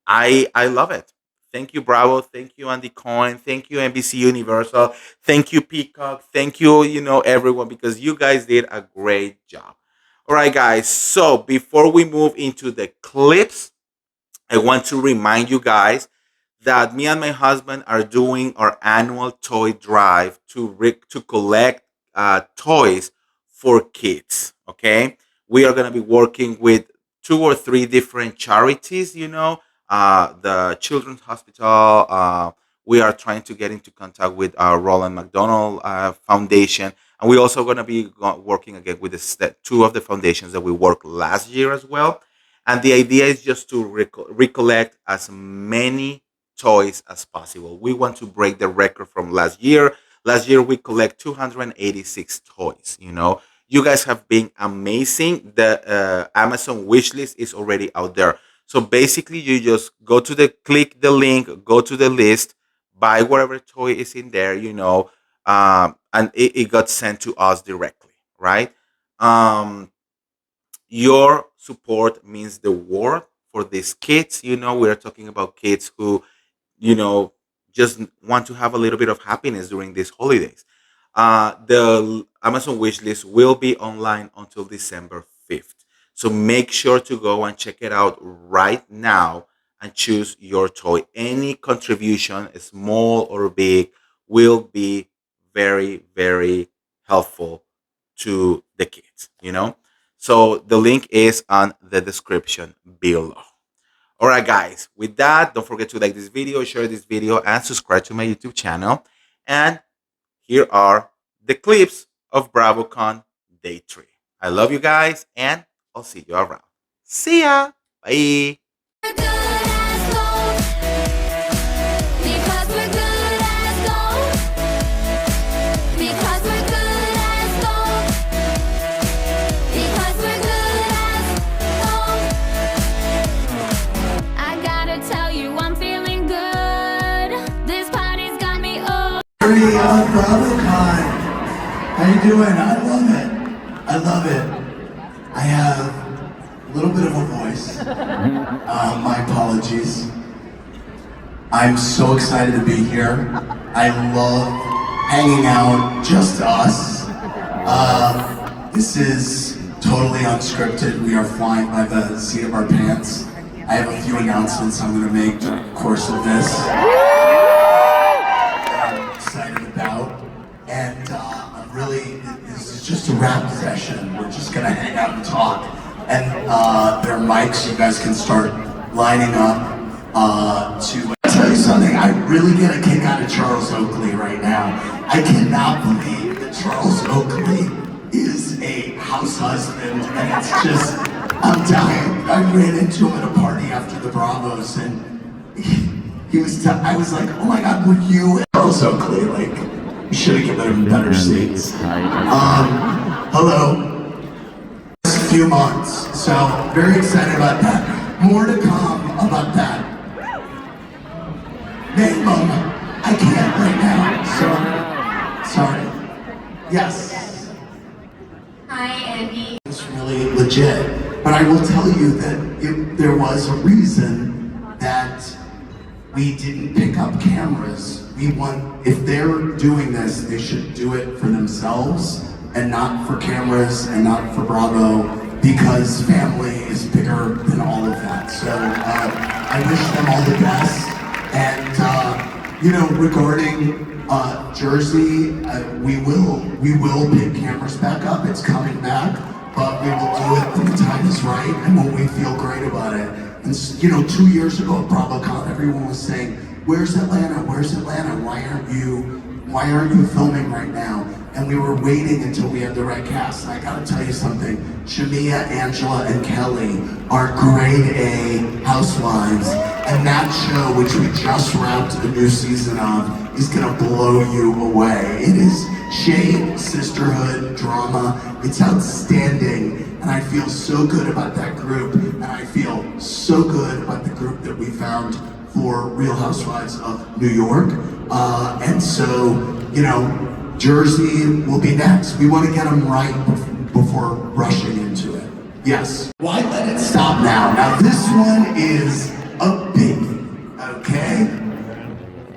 Speaker 1: I love it. Thank you, Bravo. Thank you, Andy Cohen. Thank you, NBC Universal. Thank you, Peacock. Thank you, everyone, because you guys did a great job. All right, guys. So before we move into the clips, I want to remind you guys that me and my husband are doing our annual toy drive to collect toys for kids. Okay, we are going to be working with two or three different charities. The Children's Hospital. We are trying to get into contact with our Roland McDonald Foundation, And we're also going to be working again with two of the foundations that we worked last year as well. And the idea is just to recollect as many toys as possible. We want to break the record from last year. Last year we collect 286 toys. You guys have been amazing. The Amazon wish list is already out there. So basically, you just click the link, go to the list, buy whatever toy is in there, and it got sent to us directly, right? Um, your support means the world for these kids. We're talking about kids who you know, just want to have a little bit of happiness during these holidays. The Amazon wishlist will be online until December 5th. So make sure to go and check it out right now and choose your toy. Any contribution, small or big, will be very, very helpful to the kids. So the link is on the description below. All right, guys. With that, don't forget to like this video, share this video, and subscribe to my YouTube channel. And here are the clips of Bravocon Day 3. I love you guys, and I'll see you around. See ya. Bye.
Speaker 2: Bravocon. How you doing? I love it. I love it. I have a little bit of a voice. My apologies. I'm so excited to be here. I love hanging out, just us. This is totally unscripted. We are flying by the seat of our pants. I have a few announcements I'm going to make during the course of this. Excited about, and I'm really, this is just a rap session. We're just gonna hang out and talk, and there are mics. You guys can start lining up to tell you something. I really get a kick out of Charles Oakley right now. I cannot believe that Charles Oakley is a house husband, and it's just, I'm dying. I ran into him at a party after the Bravos, and I was like, oh my God, were you Charles Oakley? Like, you should have given him better seats. Hello. It's a few months, so very excited about that. More to come about that. Name them. I can't right now, so sorry. Yes.
Speaker 3: Hi, Andy.
Speaker 2: It's really legit, but I will tell you that there was a reason that we didn't pick up cameras. If they're doing this, they should do it for themselves and not for cameras and not for Bravo, because family is bigger than all of that. So I wish them all the best. And regarding Jersey, we will pick cameras back up. It's coming back, but we will do it when the time is right and when we feel great about it. And 2 years ago at Bravocon, everyone was saying, "Where's Atlanta? Where's Atlanta? Why aren't you filming right now?" And we were waiting until we had the right cast. And I gotta tell you something, Shamia, Angela, and Kelly are grade A housewives. And that show, which we just wrapped a new season of, is gonna blow you away. It is shade, sisterhood, drama. It's outstanding. And I feel so good about that group. And I feel so good about the group that we found for Real Housewives of New York. And so, Jersey will be next. We want to get them right before rushing into it. Yes. Why let it stop now? Now this one is a biggie, okay?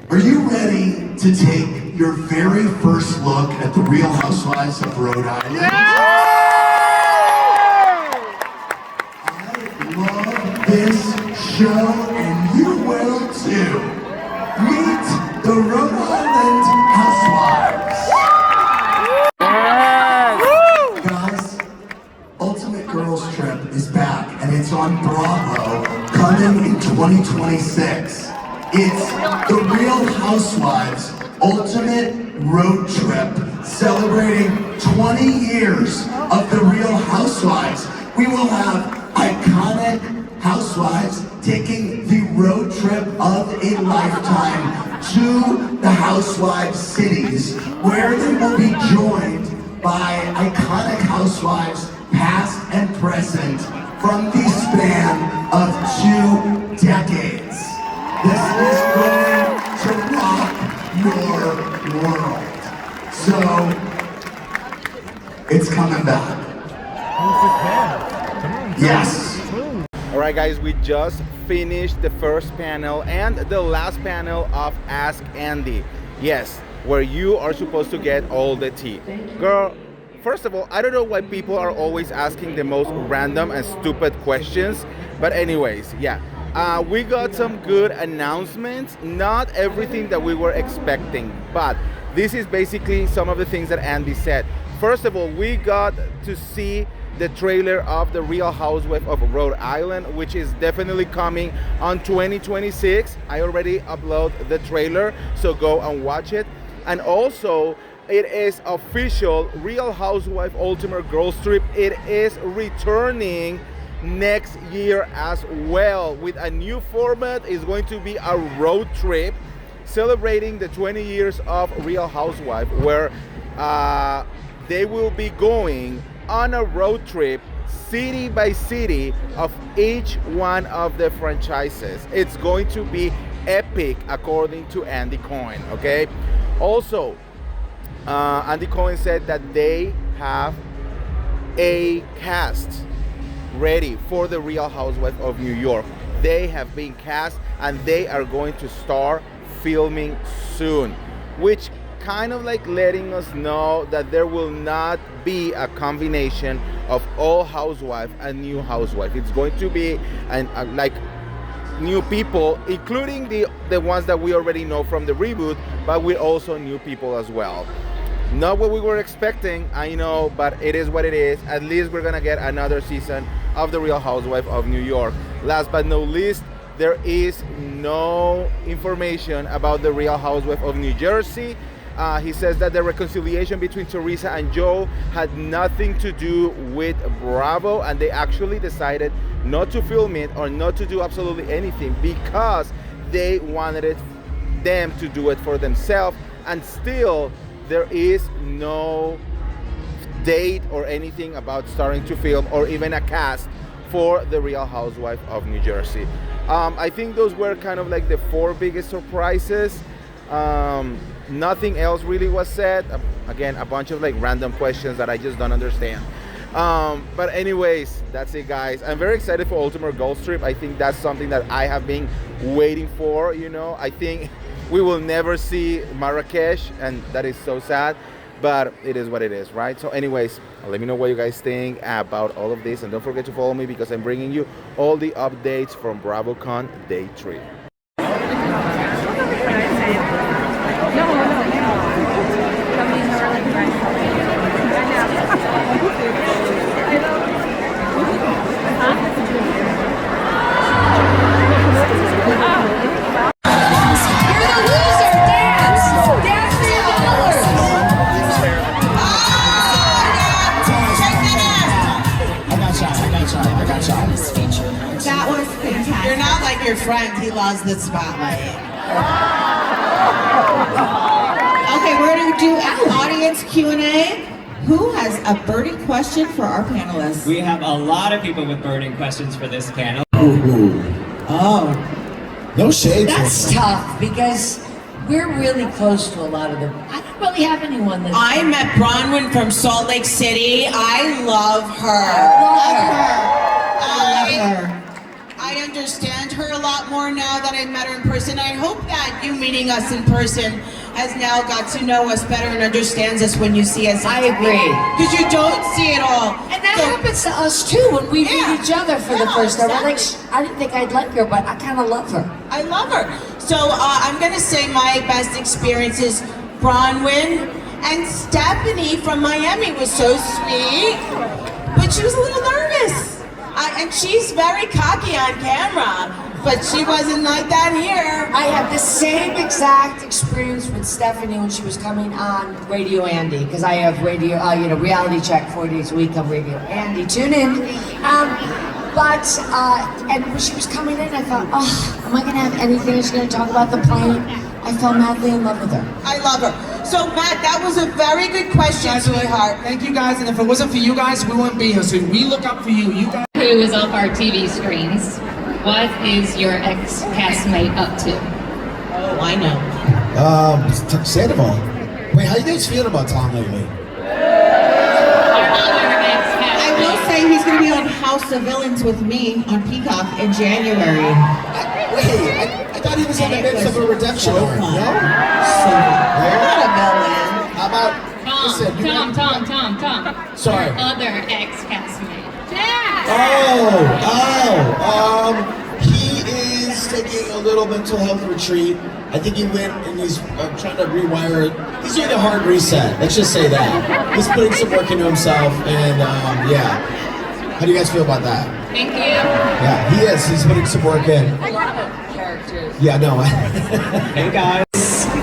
Speaker 2: Are you ready to take your very first look at the Real Housewives of Rhode Island? Yeah! I love this show, and you will too. Meet the Rhode Island Housewives. Guys, Ultimate Girls Trip is back, and it's on Bravo, coming in 2026. It's the Real Housewives Ultimate Road Trip, celebrating 20 years of The Real Housewives. We will have iconic housewives taking the road trip of a lifetime to the housewives cities, where they will be joined by iconic housewives past and present from the span of 2 decades. This is going to rock your world. So, it's coming back. Yes.
Speaker 1: All right, guys, we just finished the first panel and the last panel of Ask Andy. Yes, where you are supposed to get all the tea. Girl, first of all, I don't know why people are always asking the most random and stupid questions. But anyways, yeah. We got some good announcements. Not everything that we were expecting, but this is basically some of the things that Andy said. First of all, we got to see the trailer of The Real Housewife of Rhode Island, which is definitely coming on 2026. I already uploaded the trailer, so go and watch it. And also, it is official, Real Housewife Ultimate Girls Trip. It is returning next year as well with a new format. It's going to be a road trip celebrating the 20 years of Real Housewife, where they will be going on a road trip city by city of each one of the franchises. It's going to be epic according to Andy Cohen, okay? Also, Andy Cohen said that they have a cast ready for the Real Housewife of New York. They have been cast and they are going to start filming soon, which kind of like letting us know that there will not be a combination of all housewife and new housewife. It's going to be like new people, including the ones that we already know from the reboot, but with also new people as well. Not what we were expecting, I know, but it is what it is. At least we're gonna get another season of The Real Housewife of New York. Last but not least, there is no information about The Real Housewife of New Jersey. He says that the reconciliation between Teresa and Joe had nothing to do with Bravo, and they actually decided not to film it or not to do absolutely anything because they wanted them to do it for themselves. And still, there is no date or anything about starting to film or even a cast for The Real Housewife of New Jersey. I think those were kind of like the 4 biggest surprises. Nothing else really was said. Again, a bunch of like random questions that I just don't understand. But anyways, that's it, guys. I'm very excited for Ultimate Girls Trip. I think that's something that I have been waiting for, you know. I think we will never see Marrakesh, and that is so sad, but it is what it is, right? So anyways, let me know what you guys think about all of this, and don't forget to follow me because I'm bringing you all the updates from Bravocon Day 3.
Speaker 4: That was fantastic. You're not like your friend. He loves the spotlight. Okay, we're going to do an audience Q&A. Who has a burning question for our panelists?
Speaker 5: We have a lot of people with burning questions for this panel.
Speaker 4: Oh.
Speaker 2: No shade.
Speaker 6: That's tough because we're really close to a lot of them. I don't really have anyone that
Speaker 4: I met Bronwyn from Salt Lake City. I love her. I understand her a lot more now that I met her in person. I hope that you meeting us in person has now got to know us better and understands us when you see us.
Speaker 6: I agree.
Speaker 4: Because you don't see it all.
Speaker 6: And that happens to us too when we meet each other for the first time. We're like, I didn't think I'd like her, but I kind of love her.
Speaker 4: I love her. So I'm going to say my best experience is Bronwyn, and Stephanie from Miami was so sweet, but she was a little nervous. And she's very cocky on camera. but she wasn't like that here.
Speaker 6: I had the same exact experience with Stephanie when she was coming on Radio Andy, because I have radio, reality check 4 days a week on Radio Andy. Tune in. And when she was coming in, I thought, oh, am I going to have anything? She's going to talk about the plane. I fell madly in love with her.
Speaker 4: I love her. So Matt, that was a very good question, sweetheart.
Speaker 7: Thank you guys, and if it wasn't for you guys, we wouldn't be here. So we look up for you. You guys.
Speaker 8: Who is off our TV screens? What is your ex-castmate up to?
Speaker 4: Oh, I know.
Speaker 2: Sandoval. Wait, how you guys feeling about Tom lately?
Speaker 4: I will say he's going to be on House of Villains with me on Peacock in January.
Speaker 2: I thought he was in the midst of a redemption arc, no?
Speaker 4: Not a villain.
Speaker 2: How about,
Speaker 8: Tom.
Speaker 2: Sorry.
Speaker 8: Your other ex-castmate.
Speaker 2: He is taking a little mental health retreat. I think he went and he's trying to rewire it. He's doing a hard reset, let's just say that. He's putting some work into himself, and yeah. How do you guys feel about that?
Speaker 8: Thank you.
Speaker 2: Yeah, he is. He's putting some work in.
Speaker 8: A lot of characters.
Speaker 2: Yeah, no.
Speaker 7: Hey guys.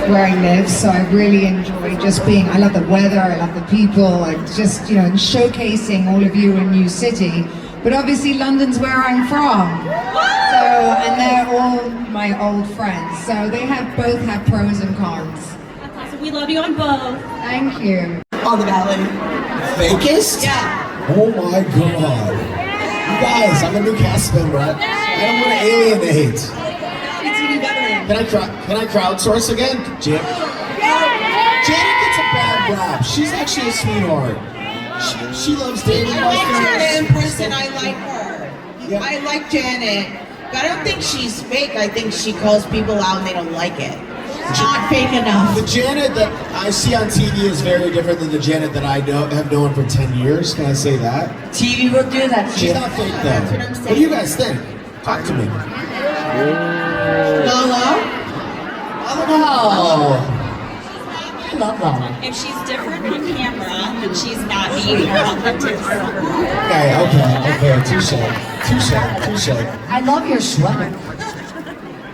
Speaker 9: Where I live, so I really enjoy just being, I love the weather, I love the people, and just, and showcasing all of you in New City. But obviously London's where I'm from. So, and they're all my old friends. So they both have pros and cons.
Speaker 8: That's awesome. We love you on both.
Speaker 9: Thank you.
Speaker 4: On the valley.
Speaker 2: Fakest?
Speaker 4: Yeah.
Speaker 2: Oh my god. You guys, I'm a new cast member. I don't want to alienate. Can I crowdsource again? Janet gets a bad rap. She's actually a sweetheart. She loves dating.
Speaker 4: I like her in person. I like her.
Speaker 2: Yeah.
Speaker 4: I like Janet, but I don't think she's fake. I think she calls people out and they don't like it. Not fake enough.
Speaker 2: The Janet that I see on TV is very different than the Janet that I have known for 10 years. Can I say that?
Speaker 6: TV will do that to
Speaker 2: She's
Speaker 6: you.
Speaker 2: not fake though.
Speaker 4: That's what I'm saying.
Speaker 2: What do you guys think? Talk to me.
Speaker 4: Lolo?
Speaker 2: Oh.
Speaker 6: I love Lala.
Speaker 8: If she's different on camera, then she's not being her authentic self.
Speaker 2: Okay. Touche.
Speaker 6: I love your sweater.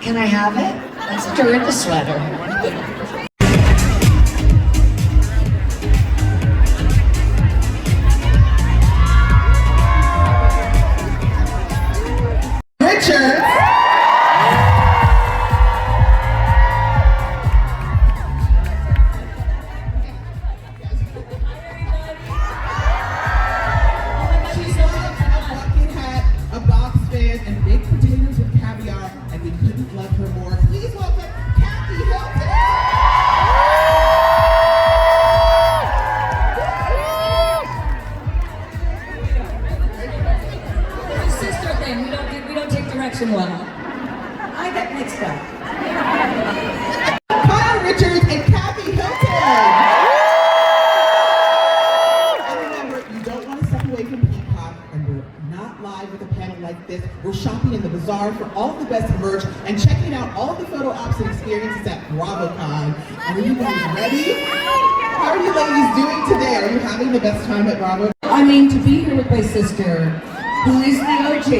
Speaker 6: Can I have it? Let's stir the sweater.
Speaker 4: Richard?
Speaker 10: She's a bucket hat, a box fan, and baked potatoes with caviar, and we couldn't love her more. Please welcome Kathy Hilton!
Speaker 8: Sister thing. We don't take direction well.
Speaker 10: I get mixed up. Kyle Richards and Kathy Hilton! And remember, you don't want to step away from Peacock, and we're not live with a panel like this. We're shopping in the bazaar for all of the best merch and checking out all of the photo ops and experiences at Bravocon. Are you guys ready? How are you ladies doing today? Are you having the best time at Bravo?
Speaker 9: I mean, to be here with my sister, who is the OG,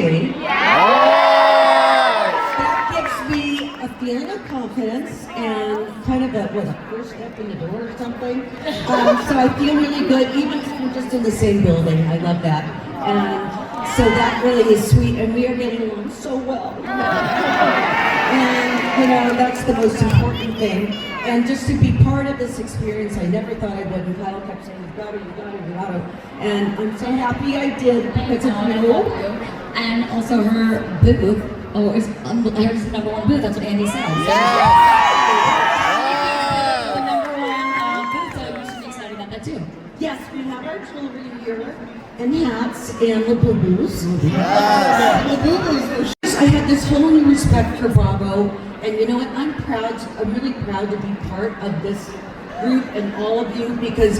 Speaker 9: that gives me a feeling of confidence and kind of a first step in the door or something. So I feel really good, even if we're just in the same building. I love that. And so that really is sweet, and we are getting along so well. And, that's the most important thing. And just to be part of this experience, I never thought I would. And Kyle kept saying, you got to. And I'm so happy I did because of you.
Speaker 8: And also her booth. Oh, it's hers number one booth. That's what Andy said. The number one booth. So you should be excited about that too.
Speaker 9: Yes, we have our jewelry here, and hats, and Labubu's. I had this whole new respect for Bravo, and you know what? I'm really proud to be part of this group and all of you, because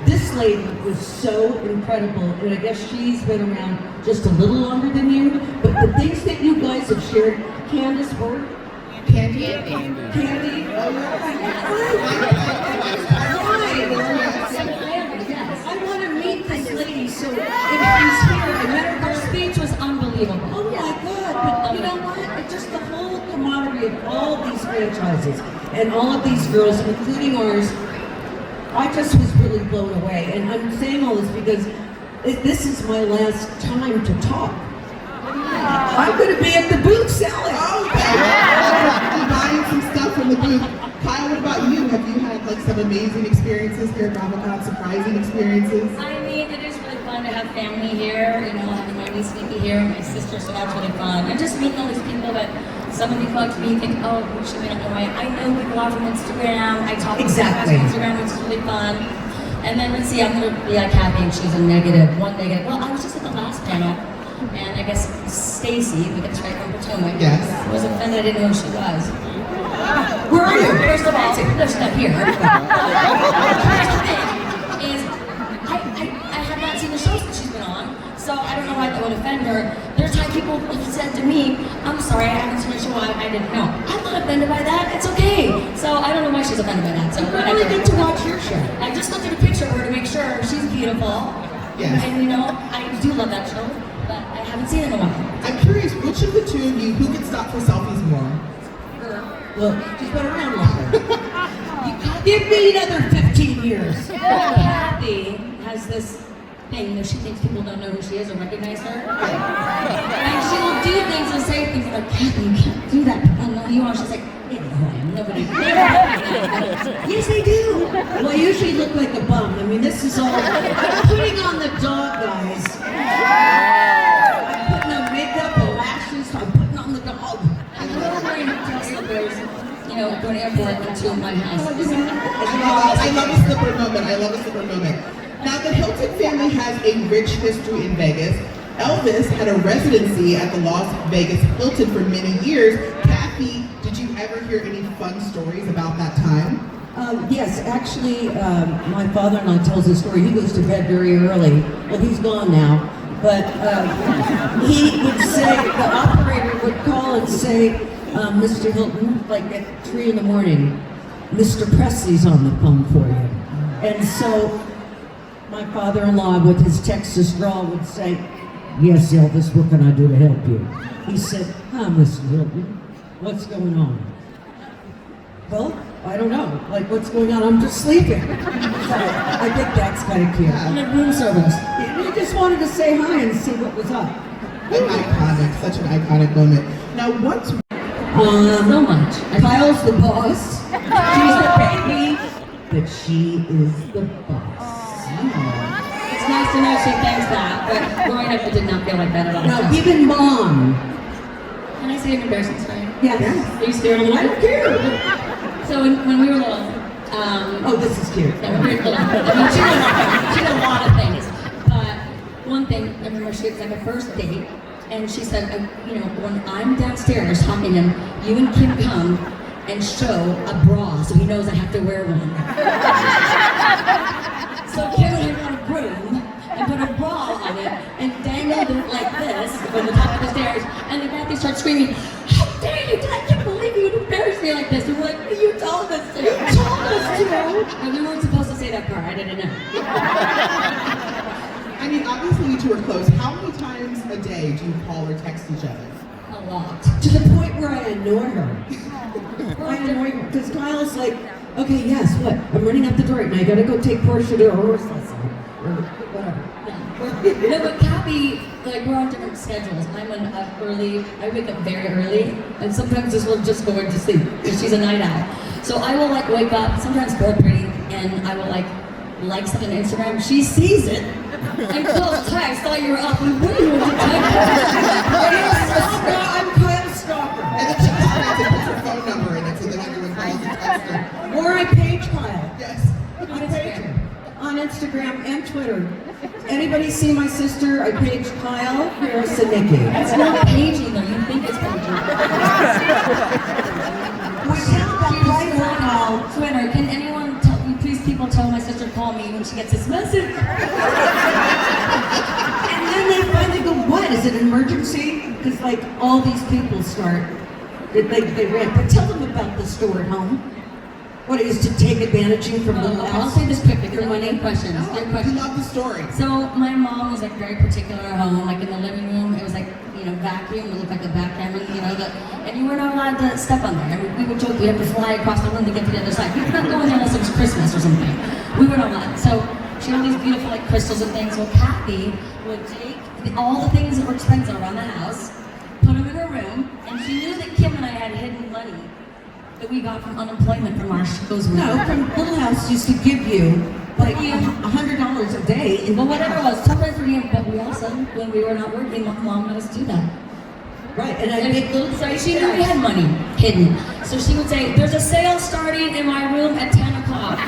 Speaker 9: this lady was so incredible, and I guess she's been around just a little longer than you, but the things that you guys have shared, Candace, Candy? I want to meet this lady, so if she's here, I met her.
Speaker 8: Her speech was unbelievable.
Speaker 9: Oh my God, but you know what? I just thought franchises. And all of these girls, including ours, I just was really blown away. And I'm saying all this because this is my last time to talk. I'm going to be at the booth selling.
Speaker 10: Oh, okay. Buying some stuff from the booth. Kyle, what about you? Have you had like some amazing experiences here at Bravocon, surprising experiences?
Speaker 8: I mean, it is really fun to have family here, you know, having my niece Nikki here and my sister, so that's really fun. And just meeting all these people that some of you come up to me and think, oh, she may not know I know people out from Instagram. I talk to them on Instagram, which is really fun. And then let's see, I'm going to be like Kathy and she's a negative, one negative. Well, I was just at the last panel. And I guess Stacy, because right from Potomac, was offended I didn't know who she was. Where are you? First of all, there's stuff here. First thing is, I have not seen the shows that she's been on, so I don't know why that would offend her. There's times people have said to me, I'm sorry, I haven't seen the show, I didn't know. I'm not offended by that, it's okay. So I don't know why she's offended by that, so whatever.
Speaker 9: I really get to watch your show.
Speaker 8: I just looked at a picture of her to make sure she's beautiful.
Speaker 10: Yes.
Speaker 8: And you know, I do love that show. But I haven't seen it in a while.
Speaker 10: I'm curious, which of the two of you, who can stop for selfies more?
Speaker 9: Well, she's been around longer. Give me another 15 years.
Speaker 8: Kathy has this thing that she thinks people don't know who she is or recognize her. And she will do things and say things like, Kathy, you can't do that. I know you are. She's like, they know who I am. Nobody. Yes, they do.
Speaker 9: Well, I usually look like a bum. I mean, this is all. I'm putting on the dog, guys. I'm putting on makeup and lashes. I'm putting on the dog.
Speaker 8: I'm wearing dress slippers, you know, going to airport into my house.
Speaker 10: I love a slipper moment. I love a slipper moment. Now, the Hilton family has a rich history in Vegas. Elvis had a residency at the Las Vegas Hilton for many years. Kathy, did you ever hear any fun stories about that time?
Speaker 9: Yes, actually, my father-in-law tells a story. He goes to bed very early. Well, he's gone now. But he would say, the operator would call and say, Mr. Hilton, like at 3 in the morning, Mr. Presley's on the phone for you. And so my father-in-law, with his Texas drawl, would say, yes, Elvis, what can I do to help you? He said, hi, Mr. Hilton, what's going on? Well, I don't know. Like, what's going on? I'm just sleeping. So I think that's kind of cute.
Speaker 8: I'm at room service.
Speaker 9: We just wanted to say hi and see what was up.
Speaker 10: An iconic, such an iconic moment. Now, what's
Speaker 8: so much.
Speaker 9: Kyle's the boss. She's the baby, but she is the boss.
Speaker 8: It's nice to know she thinks that, but growing up it did not feel like that at all.
Speaker 9: Now, even mom.
Speaker 8: Can I say an embarrassing story?
Speaker 9: Yes.
Speaker 8: Are you scared a little?
Speaker 9: I don't care.
Speaker 8: So when we were little,
Speaker 9: oh, this is cute.
Speaker 8: yeah, when we were little, I mean, she did a lot of things. But one thing, I remember she was like a first date, and she said, you know, when I'm downstairs talking to him, you and Kim come and show a bra so he knows I have to wear one. So Kim and I got a broom and put a bra on it and dangled it like this from the top of the stairs, and then Kathy starts screaming, how dare you! I can't believe you would embarrass me like this. And we're like, you told us to. You told us to. And we weren't supposed to say that part. I didn't know.
Speaker 10: I mean, obviously you two are close. How many times a day do you call or text each other?
Speaker 8: A lot.
Speaker 9: To the point where I annoy her. I annoy her because Kyle's like, okay, yes, what? I'm running out the door right now. I gotta go take Portia to a horse lesson or whatever.
Speaker 8: No, but Kathy, like, we're on different schedules. I'm I wake up very early, and sometimes just will just go into sleep because she's a night owl. So I will like wake up, sometimes 4:30, and I will like something on Instagram. She sees it and calls, hi, I saw you were up. What are you doing?
Speaker 9: I'm Kyle Stalker.
Speaker 10: And then she just puts her phone number in it so that everyone calls and texts her.
Speaker 9: Or I page Kyle.
Speaker 10: Yes.
Speaker 9: On Instagram. On Instagram and Twitter. Anybody see my sister? I page Kyle, Harris, and Nikki.
Speaker 8: It's not paging though, you think it's paging. Twitter, can anyone please people tell my sister call me when she gets this message?
Speaker 9: And then they finally go, what? Is it an emergency? Because like all these people start, they rant. But tell them about the store at home. What it is to take advantage of you from the last.
Speaker 8: I'll say this quickly because I want to get questions.
Speaker 10: Oh, I love the story.
Speaker 8: So my mom was like very particular at home, like in the living room, it was like, you know, vacuum, it looked like a backgammon, you know, and you weren't allowed to step on there. And we would joke, we had to fly across the room to get to the other side. We were not going there unless it was Christmas or something. We were not allowed. So she had all these beautiful like crystals and things. Well, Kathy would take all the things that were expensive around the house, put them in her room, and she knew that Kim and I had hidden money that we got from unemployment from our shows.
Speaker 9: No, from Little House used to give you like $100 a day.
Speaker 8: Well, whatever it was, sometimes we didn't, but we also, when we were not working, Mom let us do that.
Speaker 9: Right, and
Speaker 8: she knew we had money hidden. So she would say, there's a sale starting in my room at 10 o'clock.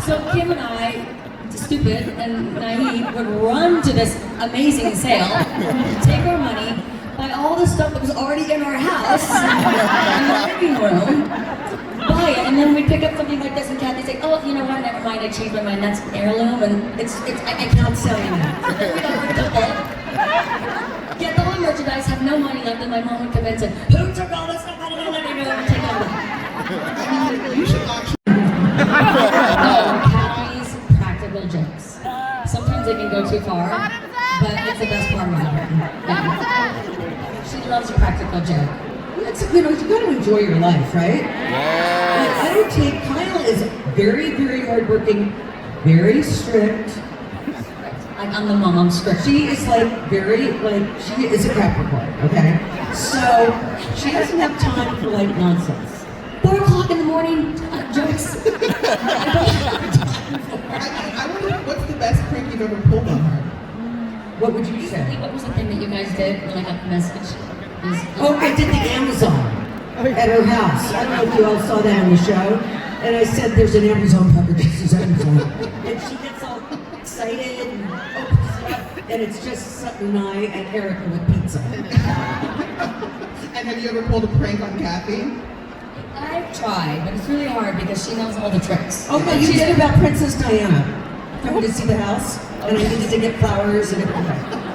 Speaker 8: So Kim and I, stupid and naive, would run to this amazing sale, take our money, buy all the stuff that was already in our house, in the living room, buy it, and then we'd pick up something like this and Kathy'd say, oh, you know what, never mind, I changed my mind, that's heirloom, and I can't sell you that. Get all the merchandise, have no money left, and my mom would come in and say, who took all this stuff out of the living room and take all that?
Speaker 10: You should actually.
Speaker 8: No, Kathy's practical jokes. Sometimes they can go too far, but it's the best part about her. Yeah. She loves a practical joke.
Speaker 9: It's, you know, you got to enjoy your life, right? Yes. I don't take, Kyle is very, very hardworking, very strict.
Speaker 8: I'm the mom, I'm strict.
Speaker 9: She is like very, like, she is a Capricorn, okay? So, she doesn't have time for like nonsense.
Speaker 8: 4 o'clock in the morning, jokes.
Speaker 10: I wonder what's the best prank you've ever pulled on her?
Speaker 9: What would you say?
Speaker 8: What was the thing that you guys did when I got the message?
Speaker 9: Oh, I did the Amazon at her house. I don't know if you all saw that on the show. And I said, there's an Amazon package, this is Amazon. And she gets all excited and opens it up, and it's just Sutton and I and Erica with pizza.
Speaker 10: And have you ever pulled a prank on Kathy?
Speaker 8: I've tried, but it's really hard because she knows all the tricks.
Speaker 9: Okay, you did about Princess Diana. Coming to see the house, and I needed to get flowers and everything.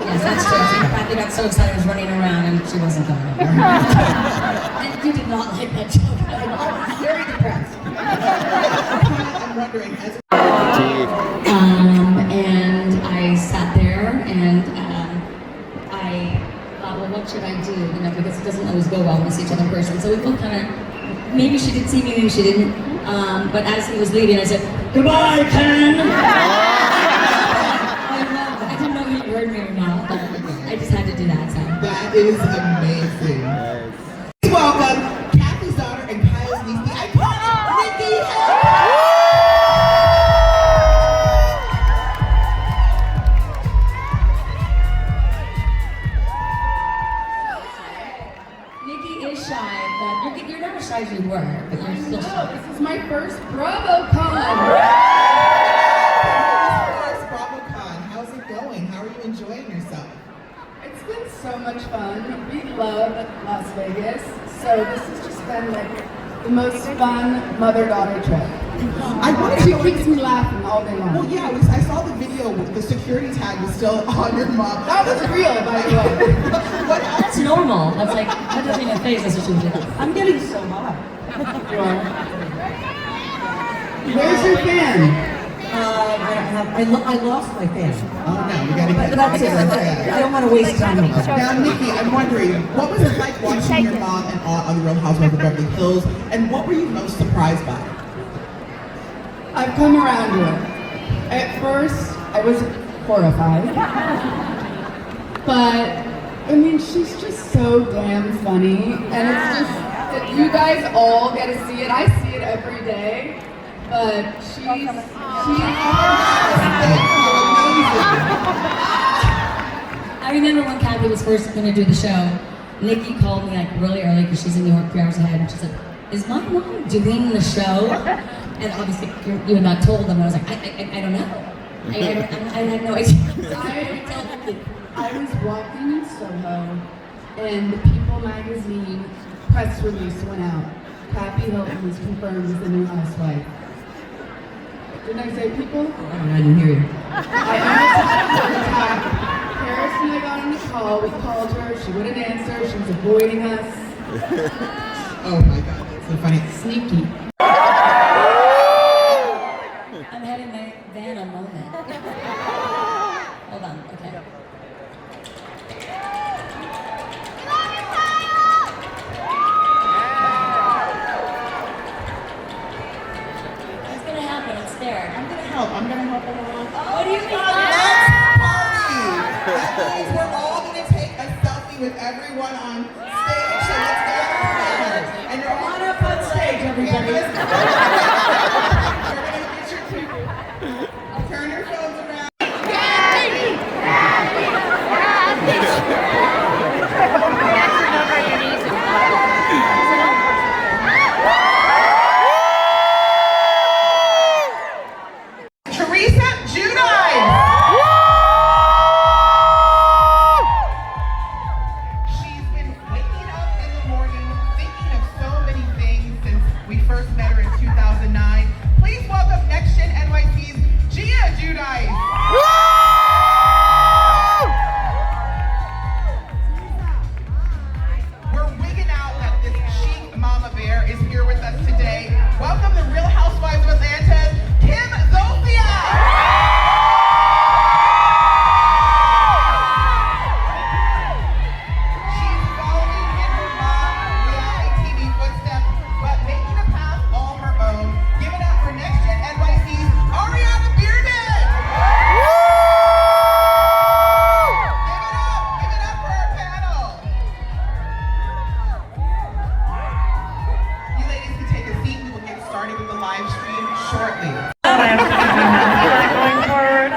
Speaker 8: Yes, that's true. Kathy got so excited, I was running around, and she wasn't going anywhere. And you did not like that joke.
Speaker 9: I was very depressed.
Speaker 10: I'm wondering, as
Speaker 8: and I sat there, and I thought, well, what should I do? You know, because it doesn't always go well when we see each other in person. So we both kind of, maybe she did see me, maybe she didn't. But as he was leaving, I said, goodbye, Ken! I didn't know if you heard me or not, but I just had to do that, so.
Speaker 10: that is amazing. Please welcome Kathy's daughter and Kyle's niece, the iconic Nikki.
Speaker 8: Nikki is shy, but you're not as shy as you were, but you're still shy.
Speaker 3: This is my first Bravocon.
Speaker 10: Bravocon, how's it going? How are you enjoying yourself?
Speaker 3: It's been so much fun. We love Las Vegas, so this has just been like the most fun mother-daughter trip.
Speaker 10: I wanted
Speaker 3: She
Speaker 10: to
Speaker 3: keeps me laughing all day long.
Speaker 10: Well, yeah, I saw the video with the security tag was still on your mom.
Speaker 3: That was real, by the way.
Speaker 8: That's normal. That's like, that doesn't even phase us, what she did.
Speaker 9: I'm getting so hot.
Speaker 3: Where's your fan?
Speaker 9: I lost my fan.
Speaker 10: Oh no, you gotta get
Speaker 9: But that's it. I don't want to waste time.
Speaker 10: Now, Nikki, I'm wondering, what was it like watching your mom and aunt on the Real Housewives of Beverly Hills, and what were you most surprised by?
Speaker 3: I've come around to it. At first, I was horrified. But, I mean, she's just so damn funny. And it's just that you guys all get to see it. I see it every day. But she's amazing.
Speaker 8: I remember when Kathy was first going to do the show, Nikki called me like really early because she's in New York 3 hours ahead, and she said, is my mom doing the show? And obviously you had not told them, and I was like, I don't know. I had no idea.
Speaker 3: I was walking in Soho, and the People magazine press release went out. Kathy Hilton was confirmed as the new housewife. Didn't I say People?
Speaker 9: I didn't hear you.
Speaker 3: I almost had a heart attack. Paris and I got on the call. We called her. She wouldn't answer. She was avoiding us.
Speaker 10: Oh my God, that's so funny.
Speaker 3: Sneaky.
Speaker 8: I'm having my Vanna moment. Hold on, okay.
Speaker 10: everyone on stage, so let's gather together. And you're all
Speaker 9: up on stage, everybody.
Speaker 10: You're gonna get your turn your phones around. Teresa Judice. She's been waking up in the morning thinking of so many things since we first met her in 2009. Please welcome Next Gen NYC's Gia Judice. We're wigging out that this chic mama bear is here with us today. Welcome the Real Housewives of Atlanta's Kim Zolcia. She's following in her mom's reality TV footsteps, but making a path all her own. Give it up for Next Gen NYC's Ariana Bearden. Give it up for our panel. You ladies can take a seat. We will get started with the live stream shortly.
Speaker 11: Going forward.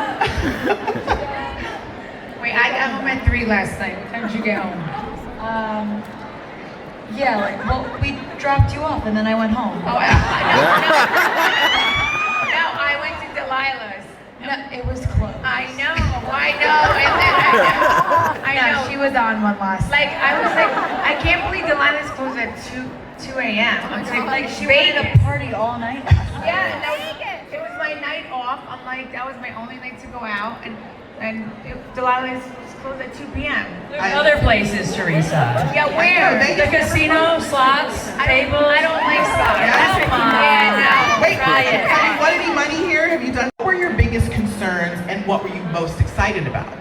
Speaker 11: Wait, I got home at 3 last night. What time did you get home?
Speaker 12: Well, we dropped you off and then I went home.
Speaker 11: Oh, no, I went to Delilah's.
Speaker 12: No, it was closed.
Speaker 11: I know. And then I know.
Speaker 12: She was on one last
Speaker 11: Like, I was like, I can't believe Delilah's closed at 2 a.m. I was like
Speaker 12: she waited a party all night.
Speaker 11: Yeah, it was my night off. I'm like, that was my only night to go out, and Delilah's was closed at 2 p.m.
Speaker 13: There's other places, Teresa.
Speaker 11: Yeah, where?
Speaker 13: The casino, slots, tables.
Speaker 11: I don't like slots.
Speaker 13: Come on.
Speaker 11: Yeah, no.
Speaker 10: Wait,
Speaker 13: Try it.
Speaker 10: have you won any money here? Have you done? What were your biggest concerns and what were you most excited about?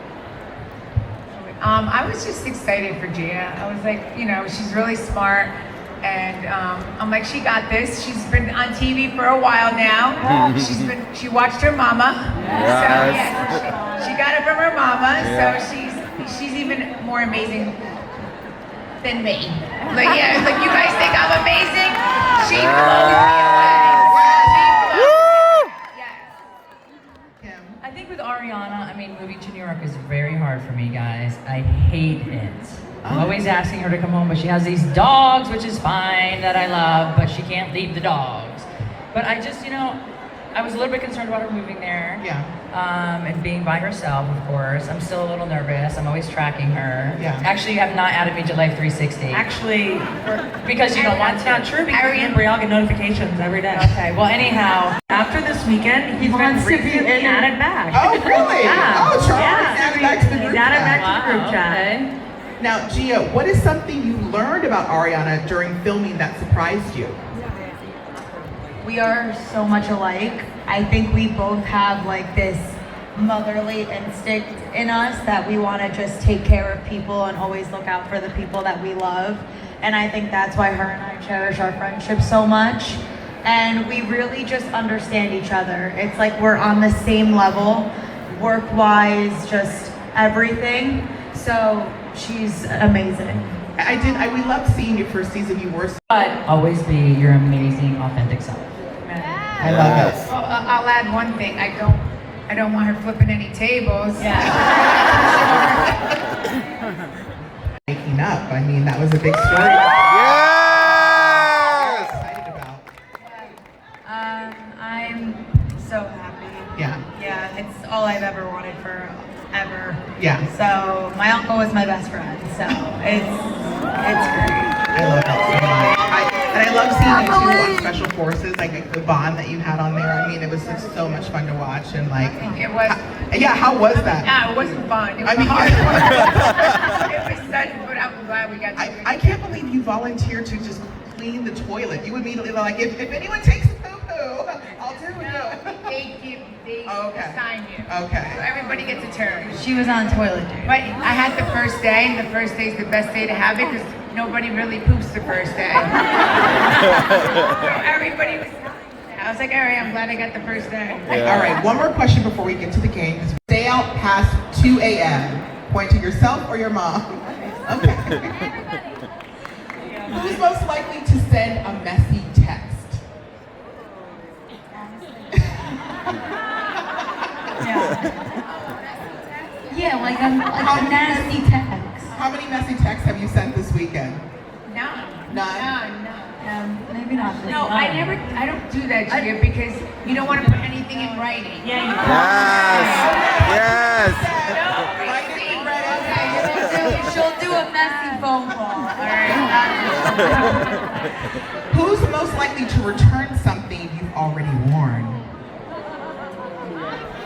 Speaker 11: I was just excited for Gia. I was like, she's really smart. And I'm like, she got this. She's been on TV for a while now. She watched her mama.
Speaker 1: Yes.
Speaker 11: So yeah, she got it from her mama.
Speaker 1: Yeah.
Speaker 11: So she's even more amazing than me. Like you guys think I'm amazing? She blows me away. Yes.
Speaker 13: I think with Ariana, moving to New York is very hard for me, guys. I hate it. I'm always asking her to come home, but she has these dogs, which is fine, that I love, but she can't leave the dogs. But I just, I was a little bit concerned about her moving there.
Speaker 10: Yeah.
Speaker 13: And being by herself, of course. I'm still a little nervous. I'm always tracking her.
Speaker 10: Yeah.
Speaker 13: Actually, you have not added me to Life 360.
Speaker 9: Actually,
Speaker 13: Because you don't want to.
Speaker 9: that's not true because Brielle get notifications every day.
Speaker 13: Okay, well, anyhow.
Speaker 9: After this weekend, he's been recently added back.
Speaker 10: Oh, really?
Speaker 9: Yeah.
Speaker 10: Oh, Charles
Speaker 9: Yeah.
Speaker 10: added back to the group
Speaker 9: He's added
Speaker 10: chat.
Speaker 9: back to the group chat.
Speaker 13: Okay.
Speaker 10: Now, Gia, what is something you learned about Ariana during filming that surprised you?
Speaker 12: We are so much alike. I think we both have like this motherly instinct in us that we want to just take care of people and always look out for the people that we love. And I think that's why her and I cherish our friendship so much. And we really just understand each other. It's like we're on the same level, work-wise, just everything. So she's amazing.
Speaker 10: We loved seeing you first season. You were.
Speaker 13: But always be your amazing, authentic self.
Speaker 10: I love it.
Speaker 11: Well, I'll add one thing. I don't want her flipping any tables.
Speaker 13: Yeah.
Speaker 10: Waking up. That was a big story.
Speaker 1: Yes!
Speaker 10: Excited about.
Speaker 12: I'm so happy.
Speaker 10: Yeah.
Speaker 12: Yeah, it's all I've ever wanted forever.
Speaker 10: Yeah.
Speaker 12: So my uncle is my best friend, so it's great.
Speaker 10: I love it so much. And I love seeing you two on Special Forces, like the bond that you had on there. It was just so much fun to watch and like.
Speaker 11: It was.
Speaker 10: Yeah, how was that?
Speaker 11: Yeah, it wasn't fun. It was hard. It was such, but I'm glad we got to do it.
Speaker 10: I can't believe you volunteered to just clean the toilet. You immediately like, if anyone takes a poo-poo, I'll do it.
Speaker 11: They
Speaker 10: Okay.
Speaker 11: assign you.
Speaker 10: Okay.
Speaker 11: So everybody gets a turn.
Speaker 12: She was on toilet duty.
Speaker 11: But I had the first day, and the first day is the best day to have it because nobody really poops the first day. So everybody was. I was like, all right, I'm glad I got the first day.
Speaker 10: Yeah. All right, one more question before we get to the game. Stay out past 2 a.m. Point to yourself or your mom. Who's most likely to send a messy text?
Speaker 12: Yeah, like a nasty text.
Speaker 10: How many messy texts have you sent this weekend?
Speaker 11: None.
Speaker 10: None?
Speaker 12: Maybe not this
Speaker 11: No,
Speaker 12: one.
Speaker 11: I don't do that, Gia, because you don't want to put anything in writing.
Speaker 1: Yes. Yes.
Speaker 12: She'll do a messy phone call. All right.
Speaker 10: Who's most likely to return something you've already worn?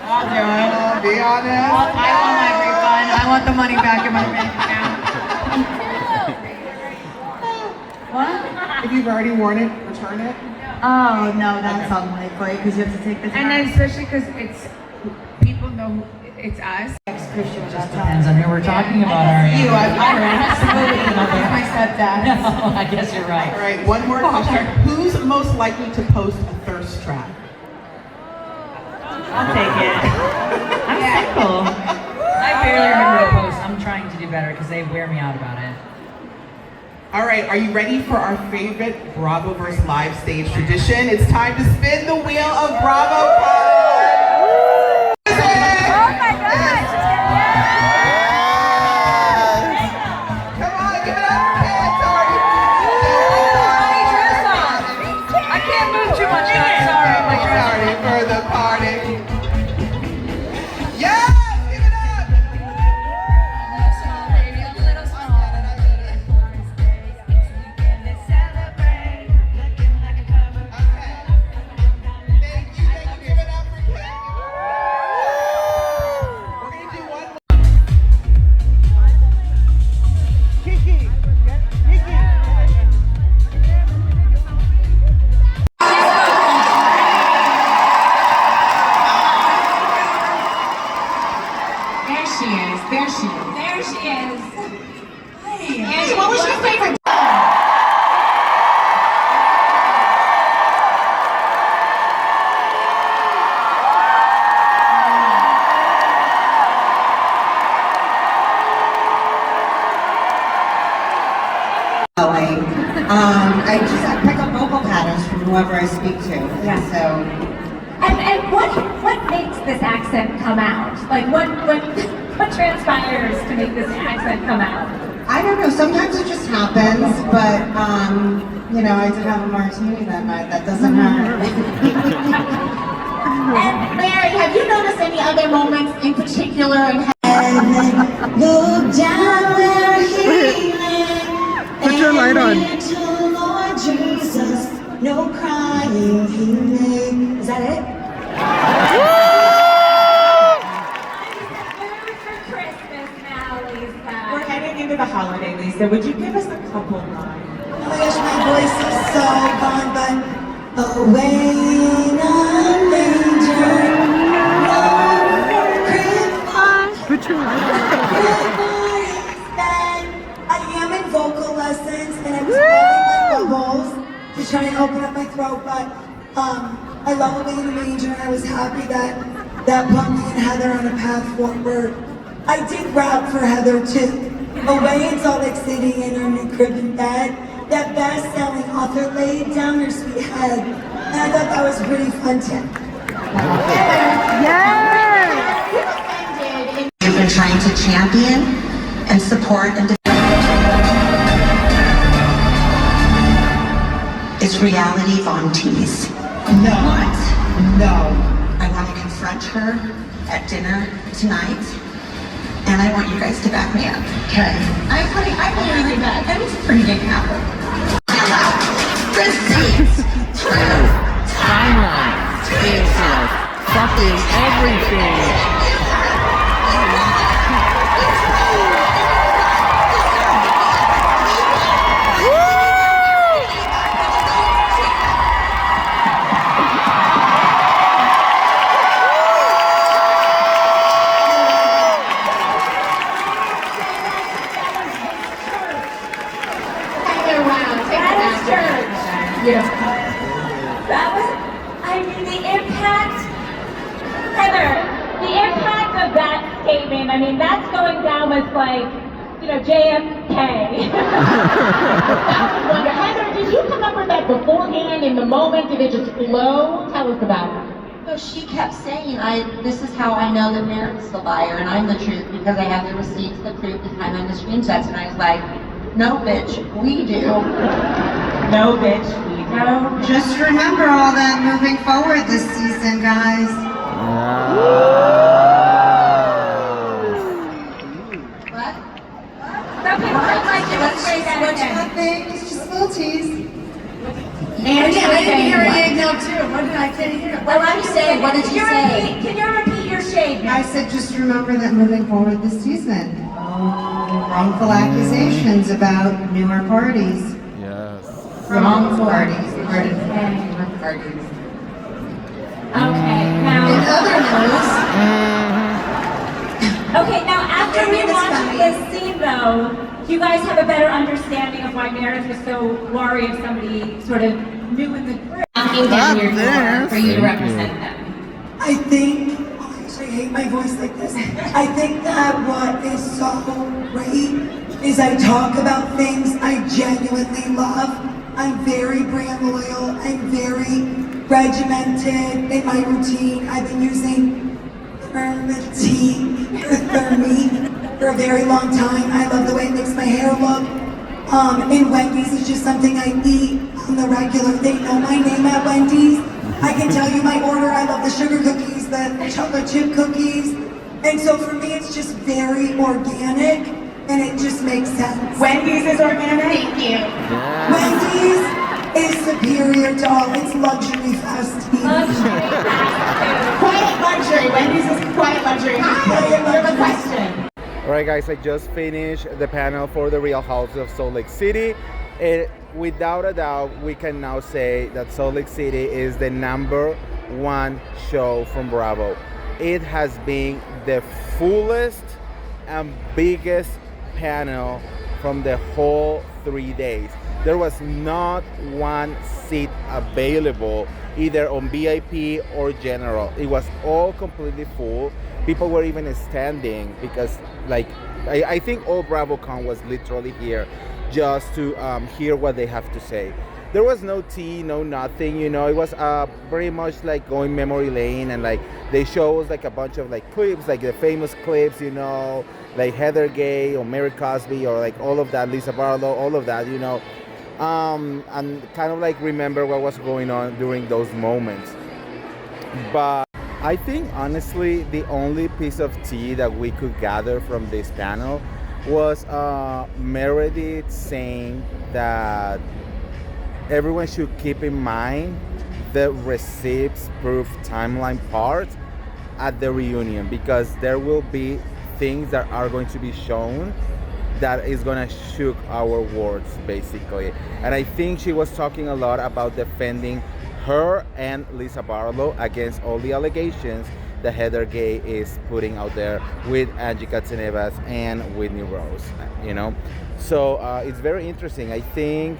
Speaker 12: I'll do it.
Speaker 10: Be honest.
Speaker 12: I want my refund. I want the money back in my bank account. What?
Speaker 10: If you've already worn it, return it?
Speaker 12: Oh, no, that's unlikely because you have to take the time.
Speaker 11: And then especially because it's, people know it's us.
Speaker 13: Depends on who we're talking about, Ariana.
Speaker 12: You, absolutely. He's my stepdad.
Speaker 13: No, I guess you're right.
Speaker 10: All right, one more question. Who's most likely to post a thirst trap?
Speaker 13: I'll take it. I'm single. I barely remember to post. I'm trying to do better because they wear me out about it.
Speaker 10: All right, are you ready for our favorite Bravoverse live stage tradition? It's time to spin the wheel of Bravocon! Oh my God! Come on, give it up, kids!
Speaker 12: I can't move too much. Sorry, my dress.
Speaker 10: Sorry for the party. Yes, give it up!
Speaker 4: There she is. Hey. Angie, what was your favorite?
Speaker 6: I just pick up vocal patterns from whoever I speak to.
Speaker 8: Yeah.
Speaker 6: So.
Speaker 8: And what makes this accent come out? Like what transpires to make this accent come out?
Speaker 6: I don't know. Sometimes it just happens, but you know, I did have a martini that night. That doesn't hurt.
Speaker 8: And Mary, have you noticed any other moments in particular in
Speaker 6: Look down where he
Speaker 10: Put your light on.
Speaker 6: Lord Jesus, no crying he made. Is that it?
Speaker 8: We're heading into the holiday, Lisa. Would you give us a couple lines?
Speaker 6: I wish my voice is so gone, but away in a manger. Put your light on. I am in vocal lessons, and I was blowing my bubbles to try and open up my throat, but I love Away in a Manger, and I was happy that put me and Heather on a path forward. I did rap for Heather too. Away in Salt Lake City in her new crib in bed, that best-selling author laid down her sweet head, and I thought that was pretty fun too. I've been trying to champion and support and it's reality Von Teese. No. What? No. I want to confront her at dinner tonight, and I want you guys to back me up. Okay. I'm really bad. That was pretty big apple. Receipts. Truth.
Speaker 14: Timeline. Business. Fucking everything.
Speaker 8: Yeah. That was, I mean, the impact, Heather, the impact of that statement, I mean, that's going down with like,
Speaker 15: of JFK. Heather, did you come up with that beforehand in the moment? Did it just flow? Tell us about it.
Speaker 16: So she kept saying, this is how I know that Meredith's the liar and I'm the truth because I have the receipts, the proof, the time, and the screenshots. And I was like, no, bitch, we do.
Speaker 15: No, bitch, we do.
Speaker 17: Just remember all that moving forward this season, guys.
Speaker 16: What?
Speaker 17: What's happening? It's just a little tease.
Speaker 15: And
Speaker 17: I didn't hear it now too. What did I say?
Speaker 16: Well, I'm saying, what did you say?
Speaker 15: Can you repeat your statement?
Speaker 17: I said just remember that moving forward this season. Wrongful accusations about newer parties.
Speaker 14: Yes.
Speaker 17: Wrongful parties.
Speaker 15: Okay, now.
Speaker 17: In other news.
Speaker 15: Okay, now after we watch this scene though, do you guys have a better understanding of why Meredith was so worried of somebody sort of new in the group knocking down your door for you to represent them?
Speaker 6: I think, oh, I actually hate my voice like this. I think that what is so great is I talk about things I genuinely love. I'm very brand loyal. I'm very regimented in my routine. I've been using Thermite for a very long time. I love the way it makes my hair look. And Wendy's is just something I eat on the regular. They know my name at Wendy's. I can tell you my order. I love the sugar cookies, the chocolate chip cookies. And so for me, it's just very organic and it just makes sense.
Speaker 15: Wendy's is organic?
Speaker 6: Thank you. Yeah. Wendy's is superior to all its luxury fast food.
Speaker 15: Quiet luxury. Wendy's is quiet luxury. Hi, you have a question.
Speaker 18: Alright guys, I just finished the panel for the Real Houses of Salt Lake City. Without a doubt, we can now say that Salt Lake City is the #1 show from Bravo. It has been the fullest and biggest panel from the whole 3 days. There was not one seat available either on VIP or general. It was all completely full. People were even standing because I think all Bravocon was literally here just to hear what they have to say. There was no tea, no nothing, you know. It was very much like going memory lane, and like they show us like a bunch of like clips, like the famous clips, you know, like Heather Gay or Mary Cosby or like all of that, Lisa Barlow, all of that, you know, and kind of like remember what was going on during those moments. But I think honestly the only piece of tea that we could gather from this panel was Meredith saying that everyone should keep in mind the receipts proof timeline part at the reunion, because there will be things that are going to be shown that is gonna shook our words basically. And I think she was talking a lot about defending her and Lisa Barlow against all the allegations that Heather Gay is putting out there with Angie Katzenevas and Whitney Rose, you know. So it's very interesting. I think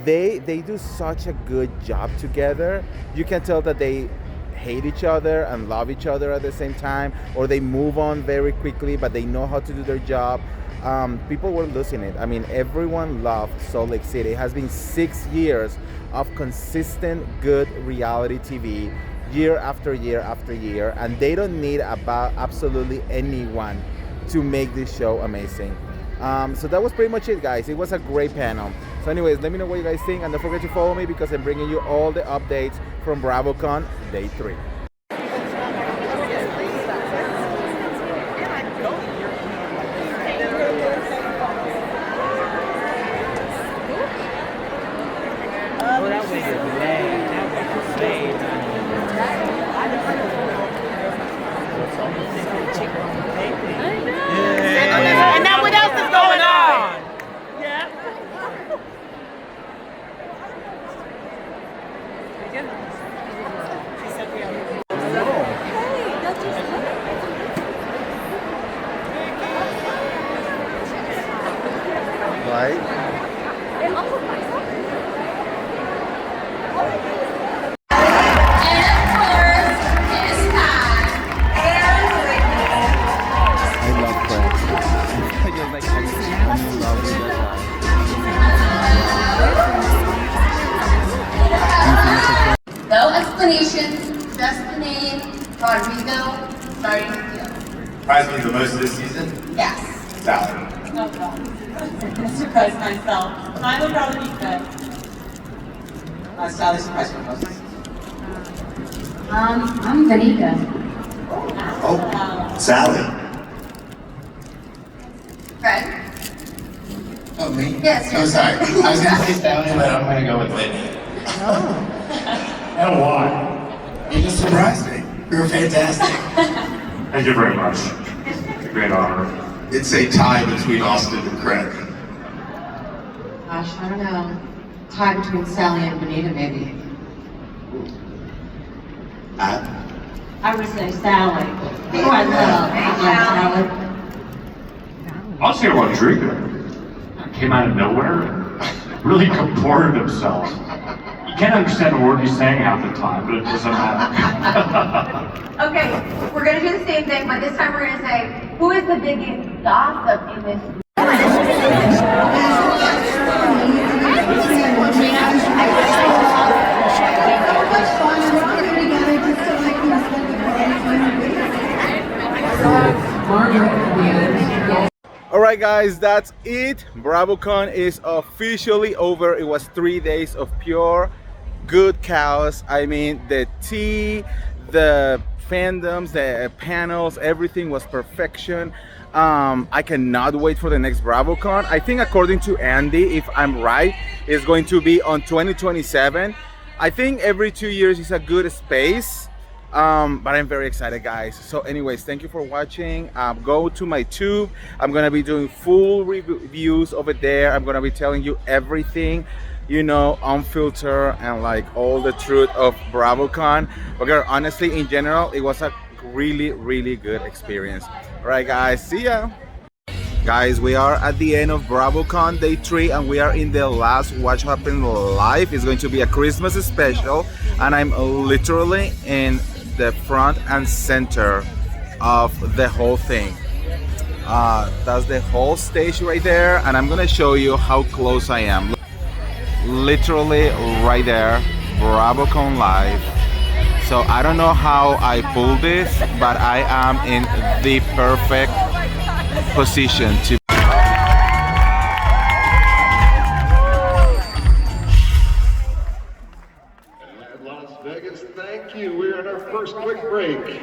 Speaker 18: they do such a good job together. You can tell that they hate each other and love each other at the same time, or they move on very quickly, but they know how to do their job. People were losing it. I mean, everyone loved Salt Lake City. It has been 6 years of consistent good reality TV, year after year after year, and they don't need about absolutely anyone to make this show amazing. So that was pretty much it, guys. It was a great panel. So anyways, let me know what you guys think, and don't forget to follow me because I'm bringing you all the updates from Bravocon Day 3.
Speaker 15: And now what else is going on? Yeah.
Speaker 19: Congratulations, Destiny, Rodrigo, starting with you.
Speaker 20: Surprised me the most this season?
Speaker 19: Yes.
Speaker 20: Sally.
Speaker 19: Oh God. Surprise myself. I would rather be good.
Speaker 20: Sally surprised me the most.
Speaker 19: I'm Vanika.
Speaker 20: Oh, Sally.
Speaker 19: Fred?
Speaker 20: Oh, me?
Speaker 19: Yes.
Speaker 20: Oh, sorry. I was going to say Sally, but I'm going to go with Whitney.
Speaker 21: And why?
Speaker 20: You just surprised me. You were fantastic.
Speaker 21: Thank you very much. Great honor.
Speaker 20: It's a tie between Austin and Craig.
Speaker 17: Gosh, I don't know. Tie between Sally and Benita, maybe.
Speaker 19: I would say Sally. Oh, I love Sally.
Speaker 21: I'll say Rodrigo. Came out of nowhere and really comported himself. You can't understand a word he's saying half the time, but it doesn't matter.
Speaker 19: Okay, we're gonna do the same thing, but this time we're gonna say, who is the biggest gossip in this?
Speaker 18: Alright guys, that's it. Bravocon is officially over. It was 3 days of pure good chaos. I mean, the tea, the fandoms, the panels, everything was perfection. I cannot wait for the next Bravocon. I think according to Andy, if I'm right, it's going to be on 2027. I think every 2 years is a good space. But I'm very excited, guys. So anyways, thank you for watching. Go to my tube. I'm gonna be doing full reviews over there. I'm gonna be telling you everything, you know, unfiltered and like all the truth of Bravocon. But girl, honestly, in general, it was a really good experience. All right guys, see ya. Guys, we are at the end of Bravocon day 3 and we are in the last Watch Happen Live. It's going to be a Christmas special and I'm literally in the front and center of the whole thing. That's the whole stage right there and I'm gonna show you how close I am. Literally right there, Bravocon Live. So I don't know how I pulled this, but I am in the perfect position to
Speaker 21: Las Vegas, thank you. We're at our first quick break.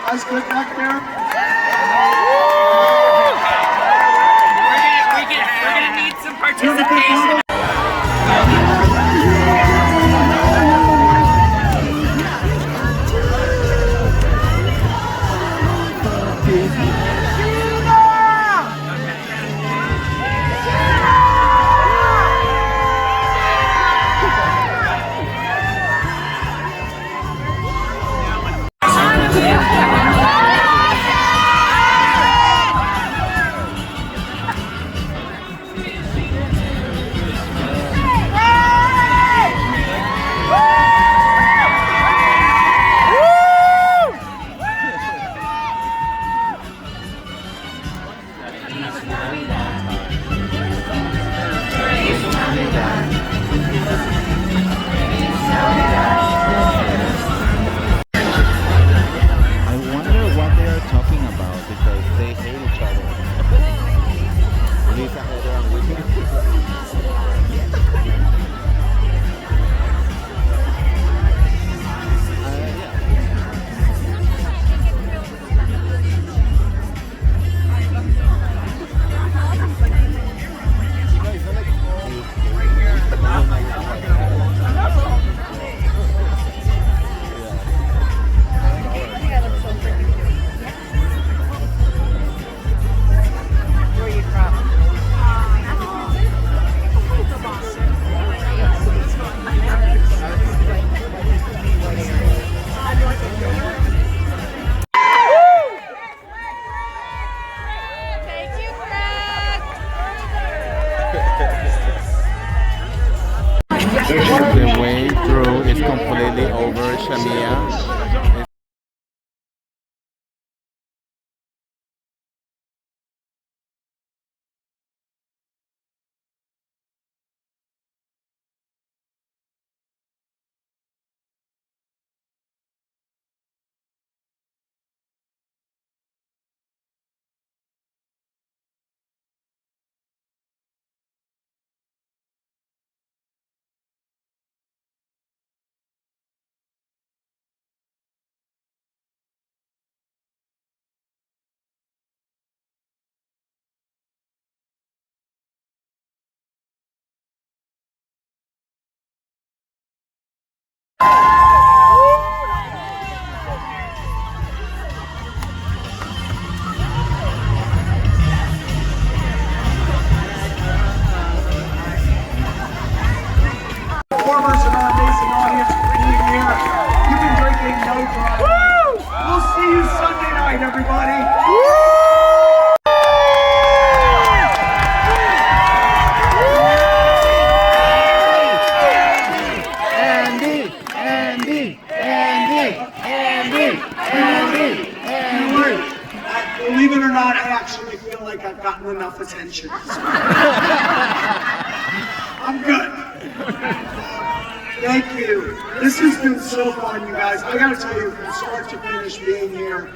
Speaker 21: Guys, good back there.
Speaker 13: We're gonna need some participation.
Speaker 2: Performers and our amazing audience for being here. You've been drinking no drug. We'll see you Sunday night, everybody. Believe it or not, I actually feel like I've gotten enough attention. I'm good. Thank you. This has been so fun, you guys. I gotta tell you, from start to finish being here,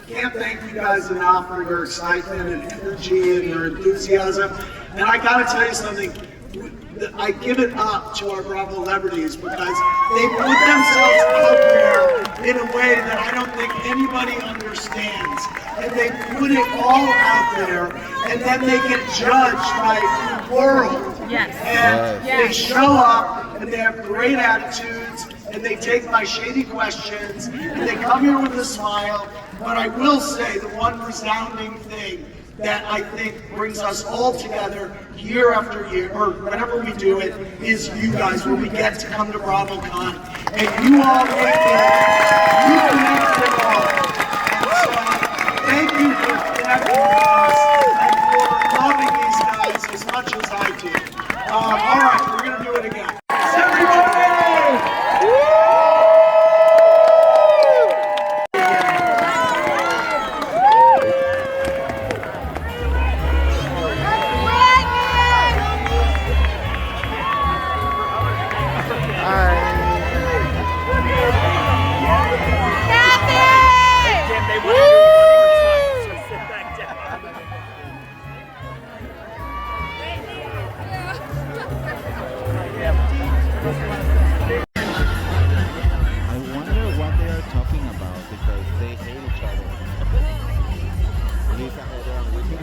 Speaker 2: can't thank you guys enough for your excitement and energy and your enthusiasm. And I gotta tell you something, I give it up to our Bravo celebrities because they put themselves out there in a way that I don't think anybody understands. And they put it all out there, and then they get judged by the world.
Speaker 5: Yes.
Speaker 2: And they show up, and they have great attitudes, and they take my shady questions, and they come here with a smile. But I will say the one resounding thing that I think brings us all together year after year, or whenever we do it, is you guys, when we get to come to Bravocon. And you all make it, you connect it all. And so, thank you for connecting with us and for loving these guys as much as I do. All right, we're going to do it again. Everybody!
Speaker 14: I wonder what they are talking about because they hate each other. Lisa, Heather, and Whitney.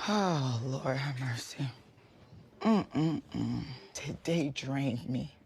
Speaker 22: Oh, Lord have mercy. Today drained me.